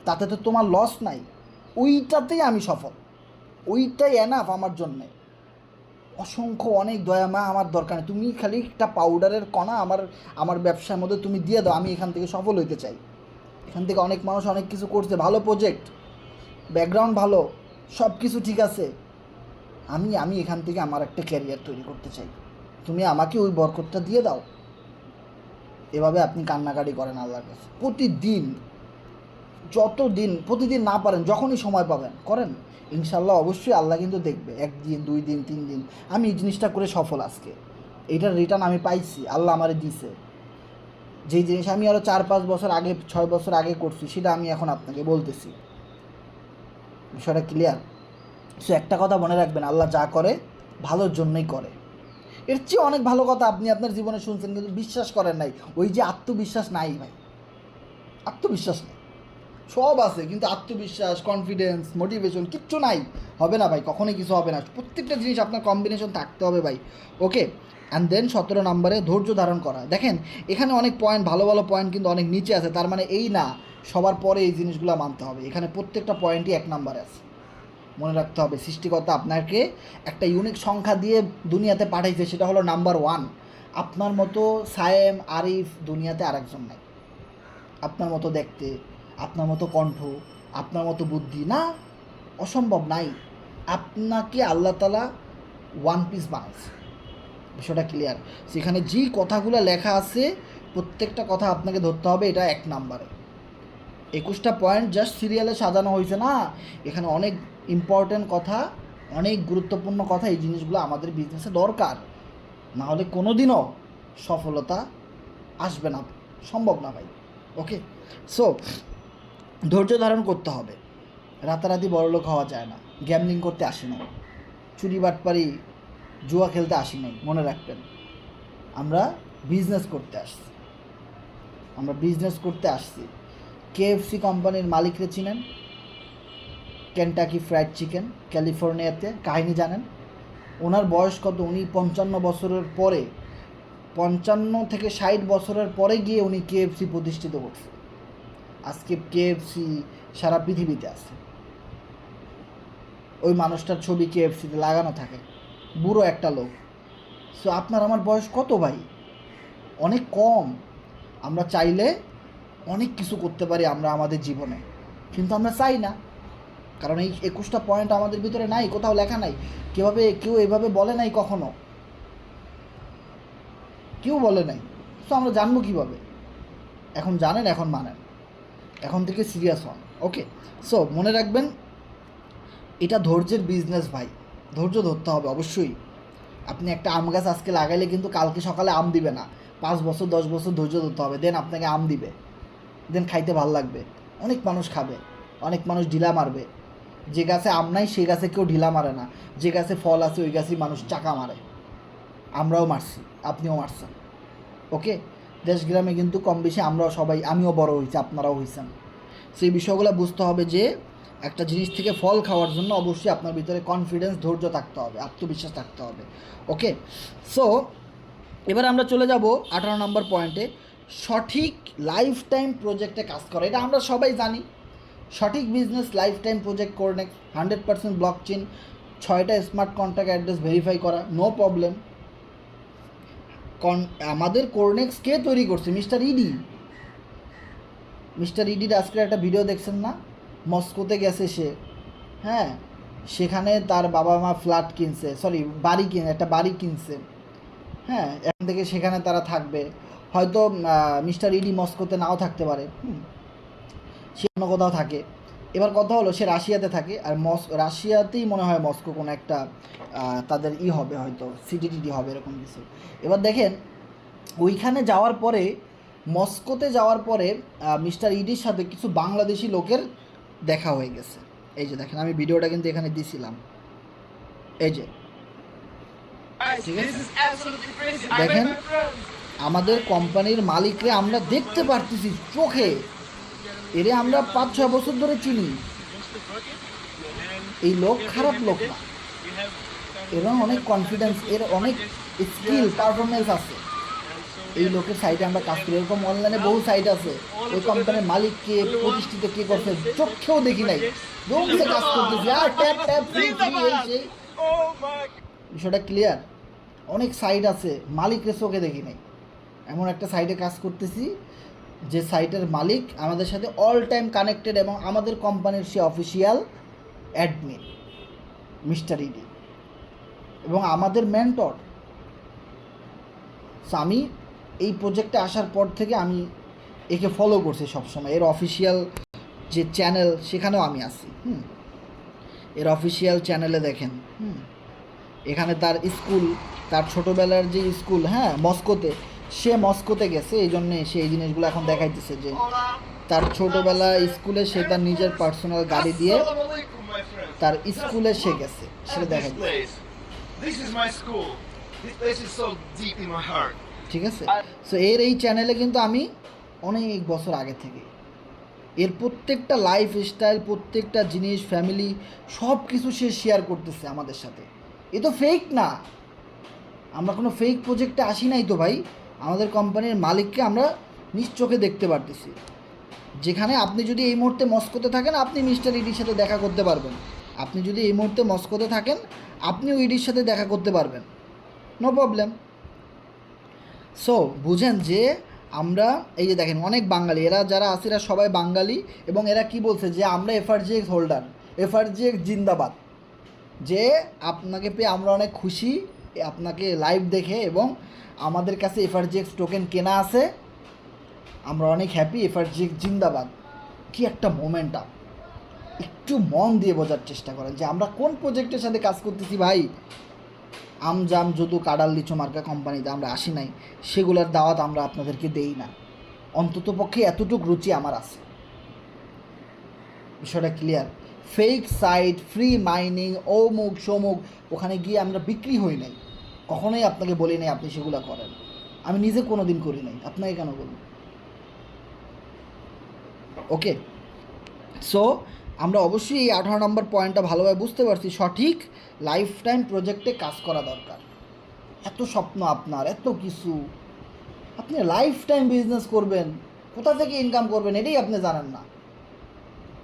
তাতে তো তোমার লস নাই, ওইটাতেই আমি সফল, ওইটাই এনাফ আমার জন্যে। অসংখ্য অনেক দয়া মা আমার দরকার নেই, তুমি খালি একটা পাউডারের কণা আমার আমার ব্যবসার মধ্যে তুমি দিয়ে দাও, আমি এখান থেকে সফল হইতে চাই। এখান থেকে অনেক মানুষ অনেক কিছু করছে, ভালো প্রজেক্ট, ব্যাকগ্রাউন্ড ভালো, সব কিছু ঠিক আছে, আমি আমি এখান থেকে আমার একটা ক্যারিয়ার তৈরি করতে চাই, তুমি আমাকে ওই বরকতটা দিয়ে দাও। এভাবে আপনি কান্নাকাটি করেন আল্লাহর কাছে প্রতিদিন, প্রতিদিন না পারেন যখনই সময় পাবেন করেন, ইনশাল্লাহ অবশ্যই আল্লাহ কিন্তু দেখবে, 1 দিন 2 দিন 3 দিন। আমি এই জিনিসটা করে সফল, আজকে এইটার রিটার্ন আমি পাইছি, আল্লাহ আমারে দিছে। যেই জিনিস আমি আরও 4-5 বছর আগে, 6 বছর আগে করছি, সেটা আমি এখন আপনাকে বলতেছি। বিষয়টা ক্লিয়ার? সো একটা কথা মনে রাখবেন, আল্লাহ যা করে ভালোর জন্যই করে। এর চেয়ে অনেক ভালো কথা আপনি আপনার জীবনে শুনছেন, কিন্তু বিশ্বাস করেন নাই। ওই যে আত্মবিশ্বাস নাই ভাই, আত্মবিশ্বাস নেই, সব আছে কিন্তু আত্মবিশ্বাস, কনফিডেন্স, মোটিভেশন কিচ্ছু নাই। হবে না ভাই, কখনোই কিছু হবে না। প্রত্যেকটা জিনিস আপনার কম্বিনেশন থাকতে হবে ভাই। ওকে, অ্যান্ড দেন 17 নম্বরে ধৈর্য ধারণ করা। দেখেন এখানে অনেক পয়েন্ট, ভালো ভালো পয়েন্ট কিন্তু অনেক নিচে আছে, তার মানে এই না সবার পরে এই জিনিসগুলো মানতে হবে। এখানে প্রত্যেকটা পয়েন্টই 1 নম্বরে আছে। মনে রাখতে হবে সৃষ্টিকর্তা আপনাকে একটা ইউনিক সংখ্যা দিয়ে দুনিয়াতে পাঠাইছে, সেটা হলো নাম্বার 1। আপনার মতো সায়েম, আরিফ দুনিয়াতে আরেকজন নাই, আপনার মতো দেখতে, আপনার মতো কণ্ঠ, আপনার মতো বুদ্ধি না, অসম্ভব নাই। আপনাকে আল্লাহ তাআলা 1 পিস বানাইছে, বিষয়টা ক্লিয়ার? সেখানে যেই কথাগুলো লেখা আছে প্রত্যেকটা কথা আপনাকে ধরতে হবে, এটা 1 নম্বরে। 21টা পয়েন্ট জাস্ট সিরিয়ালে সাজানো হয়েছে না, এখানে অনেক ইম্পর্ট্যান্ট কথা, অনেক গুরুত্বপূর্ণ কথা, এই জিনিসগুলো আমাদের বিজনেসে দরকার, না হলে কোনো দিনও সফলতা আসবে না, সম্ভব না ভাই। ওকে, সো ধৈর্য ধারণ করতে হবে, রাতারাতি বড়লোক হওয়া যায় না, গ্যামলিং করতে আসি না, চুরি বাটপারি জুয়া খেলতে আসি নাই, মনে রাখবেন। আমরা বিজনেস করতে আসছি, আমরা বিজনেস করতে আসছি। KFC কোম্পানির মালিকরে চিনেন? কেনটাকি ফ্রাইড চিকেন ক্যালিফোর্নিয়াতে। কাহিনী জানেন? ওনার বয়স কত? উনি 55 বছরের পরে, 55 থেকে 60 বছরের পরে গিয়ে উনি কেএফসি প্রতিষ্ঠিত করছে। আজকে কেএফসি সারা পৃথিবীতে আছে। ওই মানুষটার ছবি কেএফসিতে লাগানো থাকে, বুড়ো একটা লোক। সো আপনার আমার বয়স কত ভাই? অনেক কম। আমরা চাইলে অনেক কিছু করতে পারি আমরা আমাদের জীবনে, কিন্তু আমরা চাই না, কারণ এই 21টা পয়েন্ট আমাদের ভিতরে নাই, কোথাও লেখা নাই। কেউ এভাবে বলে নাই কখনো, কেউ বলে নাই। সো আমরা জানবো কীভাবে? এখন জানেন, এখন মানেন, এখন থেকে সিরিয়াস হন। ওকে, সো মনে রাখবেন, এটা ধৈর্যের বিজনেস ভাই, ধৈর্য ধরতে হবে অবশ্যই। আপনি একটা আম গাছ আজকে লাগাইলে কিন্তু কালকে সকালে আম দিবে না। 5 বছর 10 বছর ধৈর্য ধরতে হবে, দেন আপনাকে আম দিবে, দেন খাইতে ভাল লাগবে, অনেক মানুষ খাবে, অনেক মানুষ ঢিলা মারবে। যে গাছে আম নাই সেই গাছে কেউ ঢিলা মারে না, যে গাছে ফল আছে ওই গাছেই মানুষ চাকা মারে। আমরাও মারছি, আপনিও মারছেন। ওকে, দেশ গ্রামে কিন্তু কম বেশি আমরাও সবাই, আমিও বড় হয়েছি, আপনারাও হয়েছেন। সেই বিষয়গুলো বুঝতে হবে যে একটা জিনিস থেকে ফল খাওয়ার জন্য অবশ্যই আপনার ভিতরে কনফিডেন্স, ধৈর্য থাকতে হবে, আত্মবিশ্বাস থাকতে হবে। ওকে, সো এবার আমরা চলে যাব 18 নম্বর পয়েন্টে, সঠিক লাইফ টাইম প্রজেক্টে কাজ করা। এটা আমরা সবাই জানি, সঠিক বিজনেস লাইফ টাইম প্রজেক্ট করে 100% ব্লকচেন, 6টা স্মার্ট কন্ট্যাক্ট অ্যাড্রেস ভেরিফাই করা, নো প্রবলেম। আমাদের কোরনেক্স কে তৈরি করছে? Mister ED. মিস্টার ইডির আজকে একটা ভিডিও দেখছেন না? মস্কোতে গেছে সে, হ্যাঁ, সেখানে তার বাবা মা ফ্ল্যাট কিনছে, একটা বাড়ি কিনছে, হ্যাঁ, এখান থেকে সেখানে তারা থাকবে। হয়তো মিস্টার ইডি মস্কোতে নাও থাকতে পারে, সে অন্য কোথাও থাকে। এবার কথা হলো, সে রাশিয়াতে থাকে, আর রাশিয়াতেই মনে হয় মস্কো কোনো একটা তাদের হবে, হয়তো সিটিটিডি হবে, এরকম কিছু। এবার দেখেন, ওইখানে যাওয়ার পরে, মস্কোতে যাওয়ার পরে মিস্টার ইডির সাথে কিছু বাংলাদেশি লোকের দেখা হয়ে গেছে। এই যে দেখেন, আমি ভিডিওটা কিন্তু এখানে দিছিলাম, এই যে, ঠিক আছে, দেখেন আমাদের কোম্পানির মালিকরে আমরা দেখতে পারতেছি চোখে, এরে আমরা 5-6 বছর ধরে চিনি। এই লোক খারাপ লোক না, এবং অনেক কনফিডেন্স, এর অনেক স্কিল পারফরমেন্স আছে। এই লোকের সাইটে আমরা কাজ করি, এরকম অনলাইনে বহু সাইট আছে। ওই কোম্পানির মালিককে, প্রতিষ্ঠিত কে করছে চোখেও দেখি নাই, দৌড়ে কাজ করতেছি, আর ট্যাপ ট্যাপ ফ্রি ফ্রি, এই সেই। বিষয়টা ক্লিয়ার? অনেক সাইট আছে, মালিকরে চোখে দেখি নাই। এমন একটা সাইটে কাজ করতেছি যে সাইটের মালিক আমাদের সাথে অল টাইম কানেক্টেড, এবং আমাদের কোম্পানির সে অফিসিয়াল অ্যাডমিন মিস্টার ইডি, এবং আমাদের মেন্টর। সো আমি এই প্রজেক্টে আসার পর থেকে আমি একে ফলো করছি সবসময়। এর অফিসিয়াল যে চ্যানেল, সেখানেও আমি আছি। এর অফিসিয়াল চ্যানেলে দেখেন, এখানে তার স্কুল, তার ছোটোবেলার যে স্কুল, হ্যাঁ, মস্কোতে, সে মস্কোতে গেছে, এই জন্যে সে এই জিনিসগুলো এখন দেখাইতেছে যে তার ছোটোবেলা স্কুলে সে তার নিজের পার্সোনাল গাড়ি দিয়ে তার স্কুলে সে গেছে, সেটা দেখাইতেছে। ঠিক আছে, সো এর এই চ্যানেলে কিন্তু আমি অনেক বছর আগে থেকে এর প্রত্যেকটা লাইফ স্টাইল, প্রত্যেকটা জিনিস, ফ্যামিলি, সব কিছু সে শেয়ার করতেছে আমাদের সাথে। এ তো ফেক না, আমরা কোনো ফেক প্রজেক্টে আসি নাই তো ভাই। আমাদের কোম্পানির মালিককে আমরা নিজ চোখে দেখতে পারতেছি। যেখানে আপনি যদি এই মুহূর্তে মস্কোতে থাকেন, আপনি মিস্টার ইডির সাথে দেখা করতে পারবেন। আপনি যদি এই মুহূর্তে মস্কোতে থাকেন, আপনিও ইডির সাথে দেখা করতে পারবেন, নো প্রবলেম। সো বুঝেন যে আমরা, এই যে দেখেন অনেক বাঙালি, এরা যারা আছে এরা সবাই বাঙালি, এবং এরা কি বলছে যে আমরা এফআরজিএক্স হোল্ডার, এফআরজিএক্স জিন্দাবাদ, যে আপনাকে পেয়ে আমরা অনেক খুশি, আপনাকে লাইভ দেখে, এবং আমাদের কাছে এফআরজিএক্স টোকেন কেনা আছে, আমরা অনেক হ্যাপি, এফআরজিএক্স জিন্দাবাদ। কি একটা মোমেন্টাম! একটু মন দিয়ে বোঝার চেষ্টা করেন যে আমরা কোন প্রজেক্টের সাথে কাজ করতেছি ভাই। আমজাম যদু কাডাল লিচু মার্কা কোম্পানিতে আমরা আসি নাই, সেগুলোর দাওয়াত আমরা আপনাদেরকে দেই না। অন্তত পক্ষে এতটুকু রুচি আমার আছে। বিষয়টা clear? Fake site, free mining, অমুক সমুক, ওখানে গিয়ে আমরা বিক্রি হই নাই, কখনোই আপনাকে বলি নাই আপনি সেগুলো করেন। আমি নিজে কোনো দিন করি নাই, আপনাকে কেন বলব? ওকে, সো আমরা অবশ্যই এই 18 নম্বর পয়েন্টটা ভালোভাবে বুঝতে পারছি, সঠিক লাইফ টাইম প্রজেক্টে কাজ করা দরকার। এত স্বপ্ন আপনার, এত কিছু, আপনি লাইফ টাইম বিজনেস করবেন, কোথা থেকে ইনকাম করবেন এটাই আপনি জানেন না।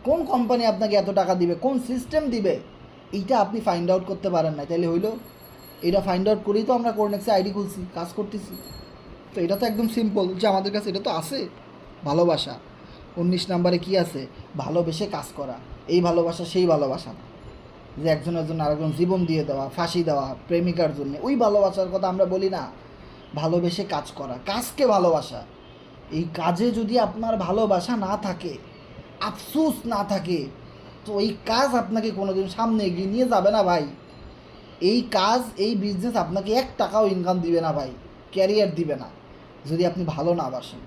কোন কোম্পানি আপনাকে এত টাকা দিবে, কোন সিস্টেম দিবে, এইটা আপনি ফাইন্ড আউট করতে পারেন না, তাইলে হইলো? এটা ফাইন্ড আউট করেই তো আমরা কোরনেক্সে আইডি খুলছি, কাজ করতেছি। তো এটা তো একদম সিম্পল যে আমাদের কাছে এটা তো আছে, ভালোবাসা। 19 নম্বরে কি আছে? ভালোবেসে কাজ করা। এই ভালোবাসা সেই ভালোবাসা না যে একজনের জন্য আরেকজন জীবন দিয়ে দেওয়া, ফাঁসি দেওয়া প্রেমিকার জন্য, ওই ভালোবাসার কথা আমরা বলি না। ভালোবেসে কাজ করা, কাজকে ভালোবাসা। এই কাজে যদি আপনার ভালোবাসা না থাকে, আফসোস না থাকে, তো এই কাজ আপনাকে কোনোদিন সামনে এগিয়ে নিয়ে যাবে না ভাই। এই কাজ, এই বিজনেস আপনাকে 1 টাকাও ইনকাম দিবে না ভাই, ক্যারিয়ার দিবে না, যদি আপনি ভালো না বাসেন।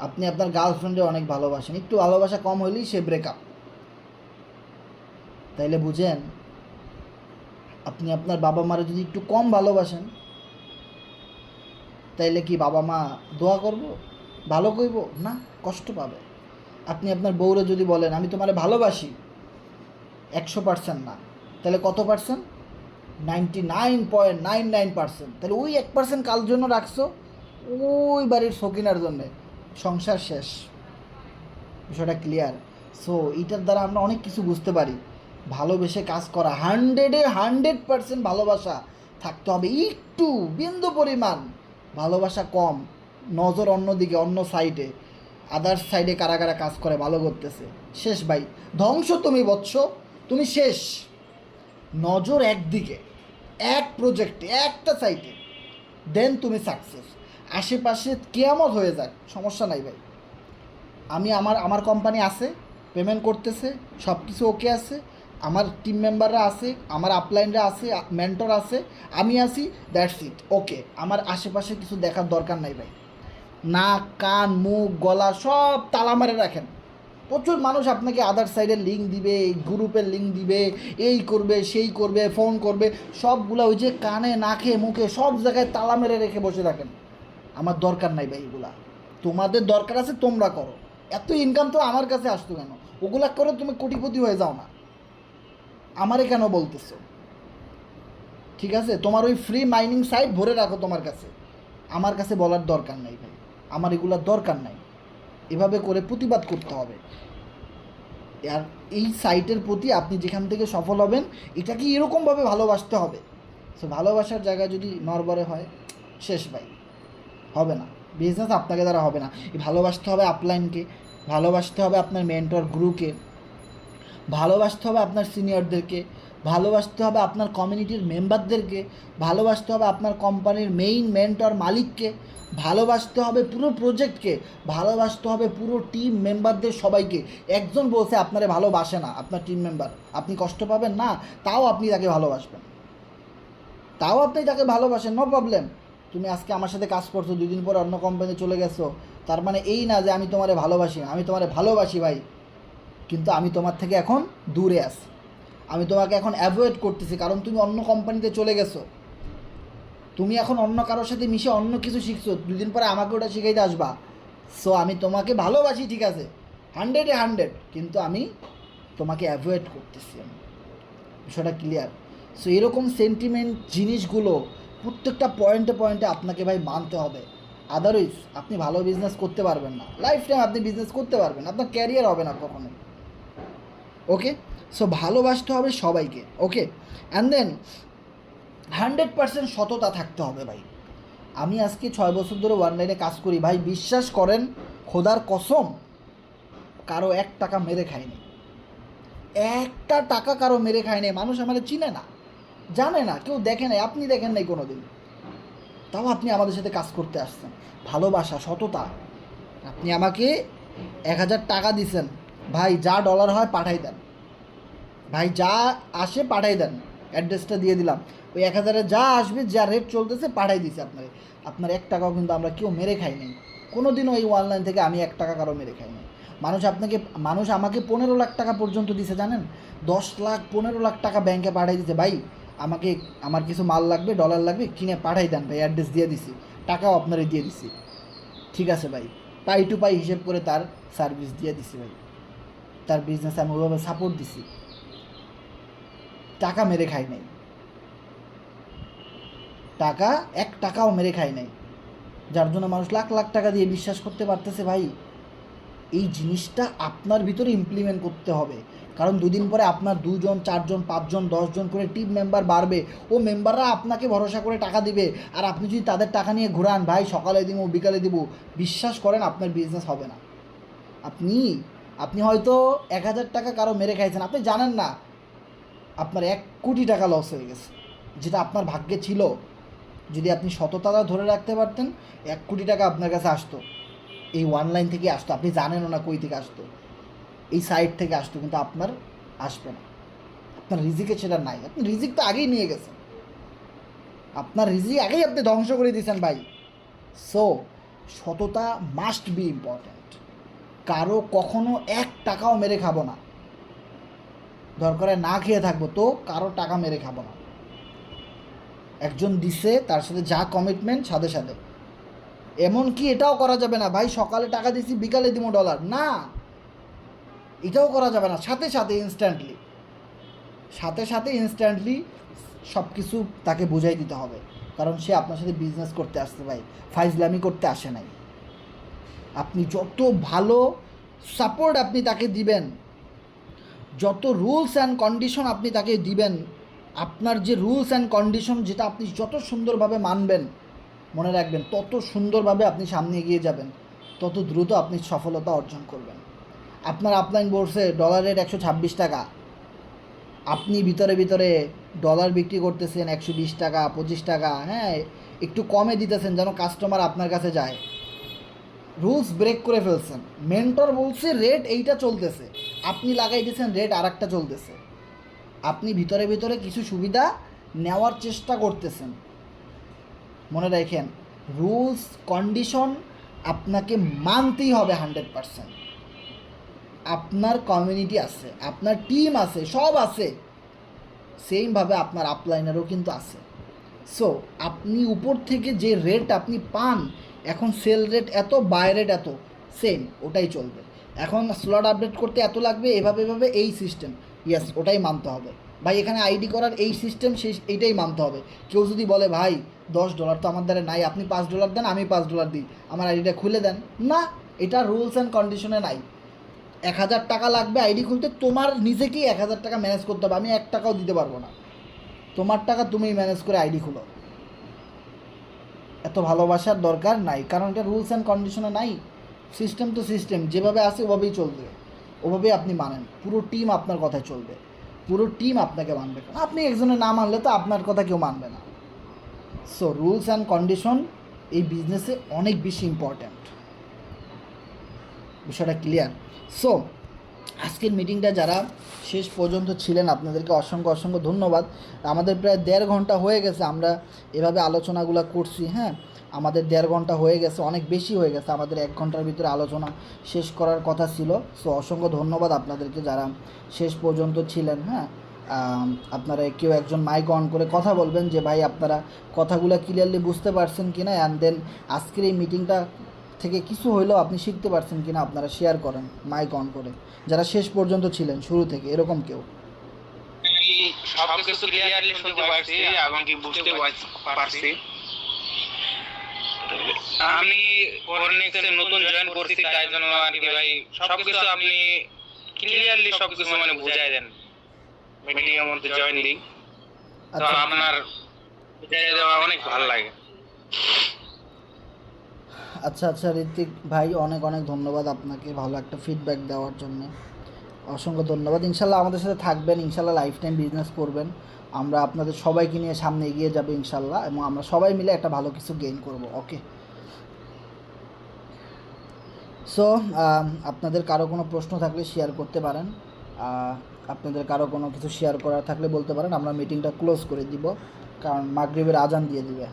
আপনি আপনার গার্লফ্রেন্ডে অনেক ভালোবাসেন, একটু ভালোবাসা কম হলেই সে ব্রেকআপ, তাইলে বুঝেন আপনি আপনার বাবা মারে যদি একটু কম ভালোবাসেন, তাইলে কি বাবা মা দোয়া করব, ভালো কইব না? কষ্ট পাবে। আপনি আপনার বউরে যদি বলেন আমি তোমারে ভালোবাসি 100% না, তাহলে কত পার্সেন্ট? 99.99%। তাহলে ওই 1% কাল জন্য রাখছো, ওই বাড়ির শৌখিনার জন্যে, সংসার শেষ। বিষয়টা ক্লিয়ার? সো এইটার দ্বারা আমরা অনেক কিছু বুঝতে পারি। ভালোবেসে কাজ করা, 100% ভালোবাসা থাকতে হবে, একটু বিন্দু পরিমাণ ভালোবাসা কম, নজর অন্যদিকে, অন্য সাইডে, আদার্স সাইডে কারা কারা কাজ করে ভালো করতেছে, শেষ ভাই, ধ্বংস তুমি বৎস, তুমি শেষ। নজর একদিকে, এক প্রজেক্টে, একটা সাইটে, দেন তুমি সাকসেস। আশেপাশে কেয়ামত হয়ে যাক, সমস্যা নাই ভাই। আমি আমার কোম্পানি আছে, পেমেন্ট করতেছে, সব কিছু ওকে আছে, আমার টিম মেম্বাররা আছে, আমার আপলাইনরা আছে, মেন্টর আছে, আমি আছি, দ্যাটস ইট, ওকে। আমার আশেপাশে কিছু দেখার দরকার নাই ভাই। নাক, কান, মুখ, গলা সব তালা মারে রাখেন। প্রচুর মানুষ আপনাকে আদার সাইডের লিঙ্ক দিবে, গ্রুপের লিঙ্ক দিবে, এই করবে, সেই করবে, ফোন করবে, সবগুলো ওই যে কানে, নাকে, মুখে সব জায়গায় তালা মেরে রেখে বসে থাকেন। আমার দরকার নাই ভাই এগুলা। তোমাদের দরকার আছে তোমরা করো, এত ইনকাম তো আমার কাছে আসতো কেন? ওগুলা করো, তুমি কোটিপতি হয়ে যাও না, আমারে কেন বলতেছো? ঠিক আছে, তোমার ওই ফ্রি মাইনিং সাইট ভরে রাখো তোমার কাছে, আমার কাছে বলার দরকার নাই ভাই, আমার এগুলার দরকার নাই। এভাবে করে প্রতিবাদ করতে হবে। আর এই সাইটের প্রতি আপনি যেখান থেকে সফল হবেন, এটাকে এরকমভাবে ভালোবাসতে হবে। সো ভালোবাসার জায়গায় যদি নড়বড়ে হয়, শেষ ভাই, হবে না, বিজনেস আপনাকে দ্বারা হবে না। এই ভালোবাসতে হবে আপলাইনকে, ভালোবাসতে হবে আপনার মেন্টর গ্রুপকে, ভালোবাসতে হবে আপনার সিনিয়রদেরকে, ভালোবাসতে হবে আপনার কমিউনিটির মেম্বারদেরকে, ভালোবাসতে হবে আপনার কোম্পানির মেইন মেন্টর মালিককে, ভালোবাসতে হবে পুরো প্রজেক্টকে, ভালোবাসতে হবে পুরো টিম মেম্বারদের সবাইকে। একজন বলছে আপনারে ভালোবাসে না, আপনার টিম মেম্বার, আপনি কষ্ট পাবেন না? তাও আপনি তাকে ভালোবাসবেন, তাও আপনি তাকে ভালোবাসেন, নো প্রবলেম। তুমি আজকে আমার সাথে কাজ করছো, 2 দিন পর অন্য কোম্পানি চলে গেছো, তার মানে এই না যে আমি তোমারে ভালোবাসি না। আমি তোমারে ভালোবাসি ভাই, কিন্তু আমি তোমার থেকে এখন দূরে আছি, আমি তোমাকে এখন অ্যাভয়েড করতেছি, কারণ তুমি অন্য কোম্পানিতে চলে গেছো, তুমি এখন অন্য কারোর সাথে মিশে অন্য কিছু শিখছো, 2 দিন পরে আমাকে ওটা শিখাইতে আসবা। সো আমি তোমাকে ভালোবাসি, ঠিক আছে, 100-100, কিন্তু আমি তোমাকে অ্যাভয়েড করতেছি। আমি, বিষয়টা ক্লিয়ার? সো এরকম সেন্টিমেন্ট জিনিসগুলো প্রত্যেকটা পয়েন্টে পয়েন্টে আপনাকে ভাই মানতে হবে, আদারওয়াইজ আপনি ভালো বিজনেস করতে পারবেন না। লাইফ টাইম আপনি বিজনেস করতে পারবেন, আপনার ক্যারিয়ার হবে না কখনোই। ওকে, সো ভালোবাসতে হবে সবাইকে, ওকে। অ্যান্ড দেন 100% সততা থাকতে হবে ভাই। আমি আজকে 6 বছর ধরে অনলাইনে কাজ করি ভাই, বিশ্বাস করেন, খোদার কসম, কারো 1 টাকা মেরে খায়নি, 1টা টাকা কারো মেরে খায়নি। মানুষ আমাদের চিনে না, জানে না, কেউ দেখে নাই, আপনি দেখেন নাই কোনো দিন, তাও আপনি আমাদের সাথে কাজ করতে আসছেন। ভালোবাসা, সততা। আপনি আমাকে 1000 টাকা দিছেন ভাই, যা ডলার হয় পাঠাই দেন ভাই, যা আসে পাঠাই দেন, অ্যাড্রেসটা দিয়ে দিলাম, ওই 1000-এ যা আসবে, যা রেট চলতেছে পাঠাই দিছি আপনাকে। আপনার 1 টাকাও কিন্তু আমরা কেউ মেরে খাই নাই কোনো দিনও। এই অনলাইন থেকে আমি 1 টাকা কারো মেরে খাই নাই। মানুষ আমাকে 15 লাখ টাকা পর্যন্ত দিছে, জানেন? 10 লাখ 15 লাখ টাকা ব্যাংকে পাঠাই দিছে, ভাই আমাকে আমার কিছু মাল লাগবে, ডলার লাগবে, কিনে পাঠাই দেন ভাই, অ্যাড্রেস দিয়ে দিছি, টাকাও আপনারে দিয়ে দিছি, ঠিক আছে ভাই, পাই টু পাই হিসেব করে তার সার্ভিস দিয়ে দিছি ভাই। তার বিজনেস আমি ওইভাবে সাপোর্ট দিছি, টাকা মেরে খাই নাই, টাকা 1 টাকাও মেরে খাই নাই, যার জন্য মানুষ লাখ লাখ টাকা দিয়ে বিশ্বাস করতে পারতেছে। ভাই এই জিনিসটা আপনার ভিতরে ইমপ্লিমেন্ট করতে হবে, কারণ দুদিন পরে আপনার 2 জন 4 জন 5 জন 10 জন করে টিম মেম্বার বাড়বে, ও মেম্বাররা আপনাকে ভরসা করে টাকা দিবে, আর আপনি যদি তাদের টাকা নিয়ে ঘুরান, ভাই সকালে দিব বিকালে দিব, বিশ্বাস করেন আপনার বিজনেস হবে না। আপনি হয়তো 1000 টাকা কারো মেরে খাইছেন, আপনি জানেন না আপনার 1 কোটি টাকা লস হয়ে গেছে, যেটা আপনার ভাগ্যে ছিল। যদি আপনি সততাটা ধরে রাখতে পারতেন, 1 কোটি টাকা আপনার কাছে আসতো, এই অনলাইন থেকে আসতো, আপনি জানেনও না কই থেকে আসতো, এই সাইট থেকে আসতো, কিন্তু আপনার আসবে না। আপনার রিজিকে সেটা নাই, আপনি রিজিক তো আগেই নিয়ে গেছেন, আপনার রিজিক আগেই আপনি ধ্বংস করে দিয়েছেন ভাই। সো সততা মাস্ট বি ইম্পর্ট্যান্ট। কারো কখনো 1 টাকাও মেরে খাবো না, দরকারে না খেয়ে থাকবো, তো কারো টাকা মেরে খাবো না। একজন দিছে, তার সাথে যা কমিটমেন্ট সাথে সাথে। এমনকি এটাও করা যাবে না ভাই সকালে টাকা দিছি বিকালে দিব ডলার, না, এটাও করা যাবে না। সাথে সাথে ইনস্ট্যান্টলি সব কিছু তাকে বুঝাই দিতে হবে, কারণ সে আপনার সাথে বিজনেস করতে আসছে ভাই, ফাইজলামি করতে আসে নাই। আপনি যত ভালো সাপোর্ট আপনি তাকে দিবেন, যত রুলস অ্যান্ড কন্ডিশন আপনি তাকে দিবেন, আপনার যে রুলস অ্যান্ড কন্ডিশন যেটা আপনি যত সুন্দরভাবে মানবেন, মনে রাখবেন তত সুন্দরভাবে আপনি সামনে এগিয়ে যাবেন, তত দ্রুত আপনি সফলতা অর্জন করবেন। আপনার আপলাইন বলছে ডলারের 126 টাকা, আপনি ভিতরে ডলার বিক্রি করতেছেন 120 টাকা 25 টাকা, হ্যাঁ একটু কমে দিতেছেন যেন কাস্টমার আপনার কাছে যায়, রুলস ব্রেক করে ফেলছেন। মেন্টর বলছে রেট এইটা চলতেছে, আপনি লাগাই দিয়েছেন রেট আর একটা চলতেছে। আপনি ভিতরে কিছু সুবিধা নেওয়ার চেষ্টা করতেছেন। মনে রাখেন রুলস কন্ডিশন আপনাকে মানতেই হবে 100%। আপনার কমিউনিটি আছে, আপনার টিম আছে, সব আছে, সেমভাবে আপনার আপলাইনেরও কিন্তু আছে। সো আপনি উপর থেকে যে রেট আপনি পান, এখন সেল রেট এত, বাই রেট এত, সেম ওটাই চলবে। এখন স্লট আপডেট করতে এত লাগবে, এভাবে এই সিস্টেম, ইয়েস ওটাই মানতে হবে ভাই। এখানে আইডি করার এই সিস্টেম, এইটাই মানতে হবে। কেউ যদি বলে ভাই $10 তো আমার দ্বারা নাই, আপনি $5 দেন, আমি $5 দিই, আমার আইডিটা খুলে দেন, না, এটা রুলস অ্যান্ড কন্ডিশনে নাই। 1000 টাকা লাগবে আইডি খুলতে, তোমার নিজেকেই 1000 টাকা ম্যানেজ করতে হবে, আমি 1 টাকাও দিতে পারবো না, তোমার টাকা তুমিই ম্যানেজ করে আইডি খুলো। এত ভালোবাসার দরকার নাই, কারণ এটা রুলস অ্যান্ড কন্ডিশনে নাই। সিস্টেম তো সিস্টেম, যেভাবে আছে ওভাবেই চলবে, ওভাবেই আপনি মানেন, পুরো টিম আপনার কথায় চলবে, পুরো টিম আপনাকে মানবে। আপনি একজনের না মানলে তো আপনার কথা কেউ মানবে না। সো রুলস অ্যান্ড কন্ডিশন এই বিজনেসে অনেক বেশি ইম্পর্ট্যান্ট, বিষয়টা ক্লিয়ার। সো আজকের মিটিংটা যারা শেষ পর্যন্ত ছিলেন আপনাদেরকে অসংখ্য ধন্যবাদ। আমাদের প্রায় 1.5 ঘন্টা হয়ে গেছে আমরা এভাবে আলোচনাগুলো করছি, হ্যাঁ আমাদের 1.5 ঘন্টা হয়ে গেছে, অনেক বেশি হয়ে গেছে, আমাদের 1 ঘন্টার ভিতরে আলোচনা শেষ করার কথা ছিল। সো অসংখ্য ধন্যবাদ আপনাদেরকে যারা শেষ পর্যন্ত ছিলেন। হ্যাঁ আপনারা কেউ একজন মাইক অন করে কথা বলবেন যে ভাই আপনারা কথাগুলো ক্লিয়ারলি বুঝতে পারছেন কি না, অ্যান্ড দেন আজকের এই মিটিংটা থেকে কিছু হইলেও আপনি শিখতে পারছেন কিনা, আপনারা শেয়ার করেন মাইক অন করে, যারা শেষ পর্যন্ত ছিলেন শুরু থেকে, এরকম কেউ। সবকিছু ক্লিয়ারলি শুনতে পারছি এবং কি বুঝতে পারছি। আমি কোরনেক্সে নতুন জয়েন করছি, তাই জন্য আর কি ভাই সবকিছু আপনি ক্লিয়ারলি সবকিছু মানে বুঝাই দেন মিটিং এর মধ্যে জয়েন দিই, তো আপনার বুঝাই দেওয়া অনেক ভালো লাগে। আচ্ছা ঋত্বিক ভাই, অনেক ধন্যবাদ আপনাকে ভালো একটা ফিডব্যাক দেওয়ার জন্য, অসংখ্য ধন্যবাদ। ইনশাল্লাহ আমাদের সাথে থাকবেন, ইনশাল্লাহ লাইফ টাইম বিজনেস করবেন, আমরা আপনাদের সবাইকে নিয়ে সামনে এগিয়ে যাবো ইনশাল্লাহ, এবং আমরা সবাই মিলে একটা ভালো কিছু গেইন করব। ওকে, সো আপনাদের কারো কোনো প্রশ্ন থাকলে শেয়ার করতে পারেন, আপনাদের কারো কোনো কিছু শেয়ার করার থাকলে বলতে পারেন, আমরা মিটিংটা ক্লোজ করে দিব, কারণ মাগরিবের আজান দিয়ে দিবে।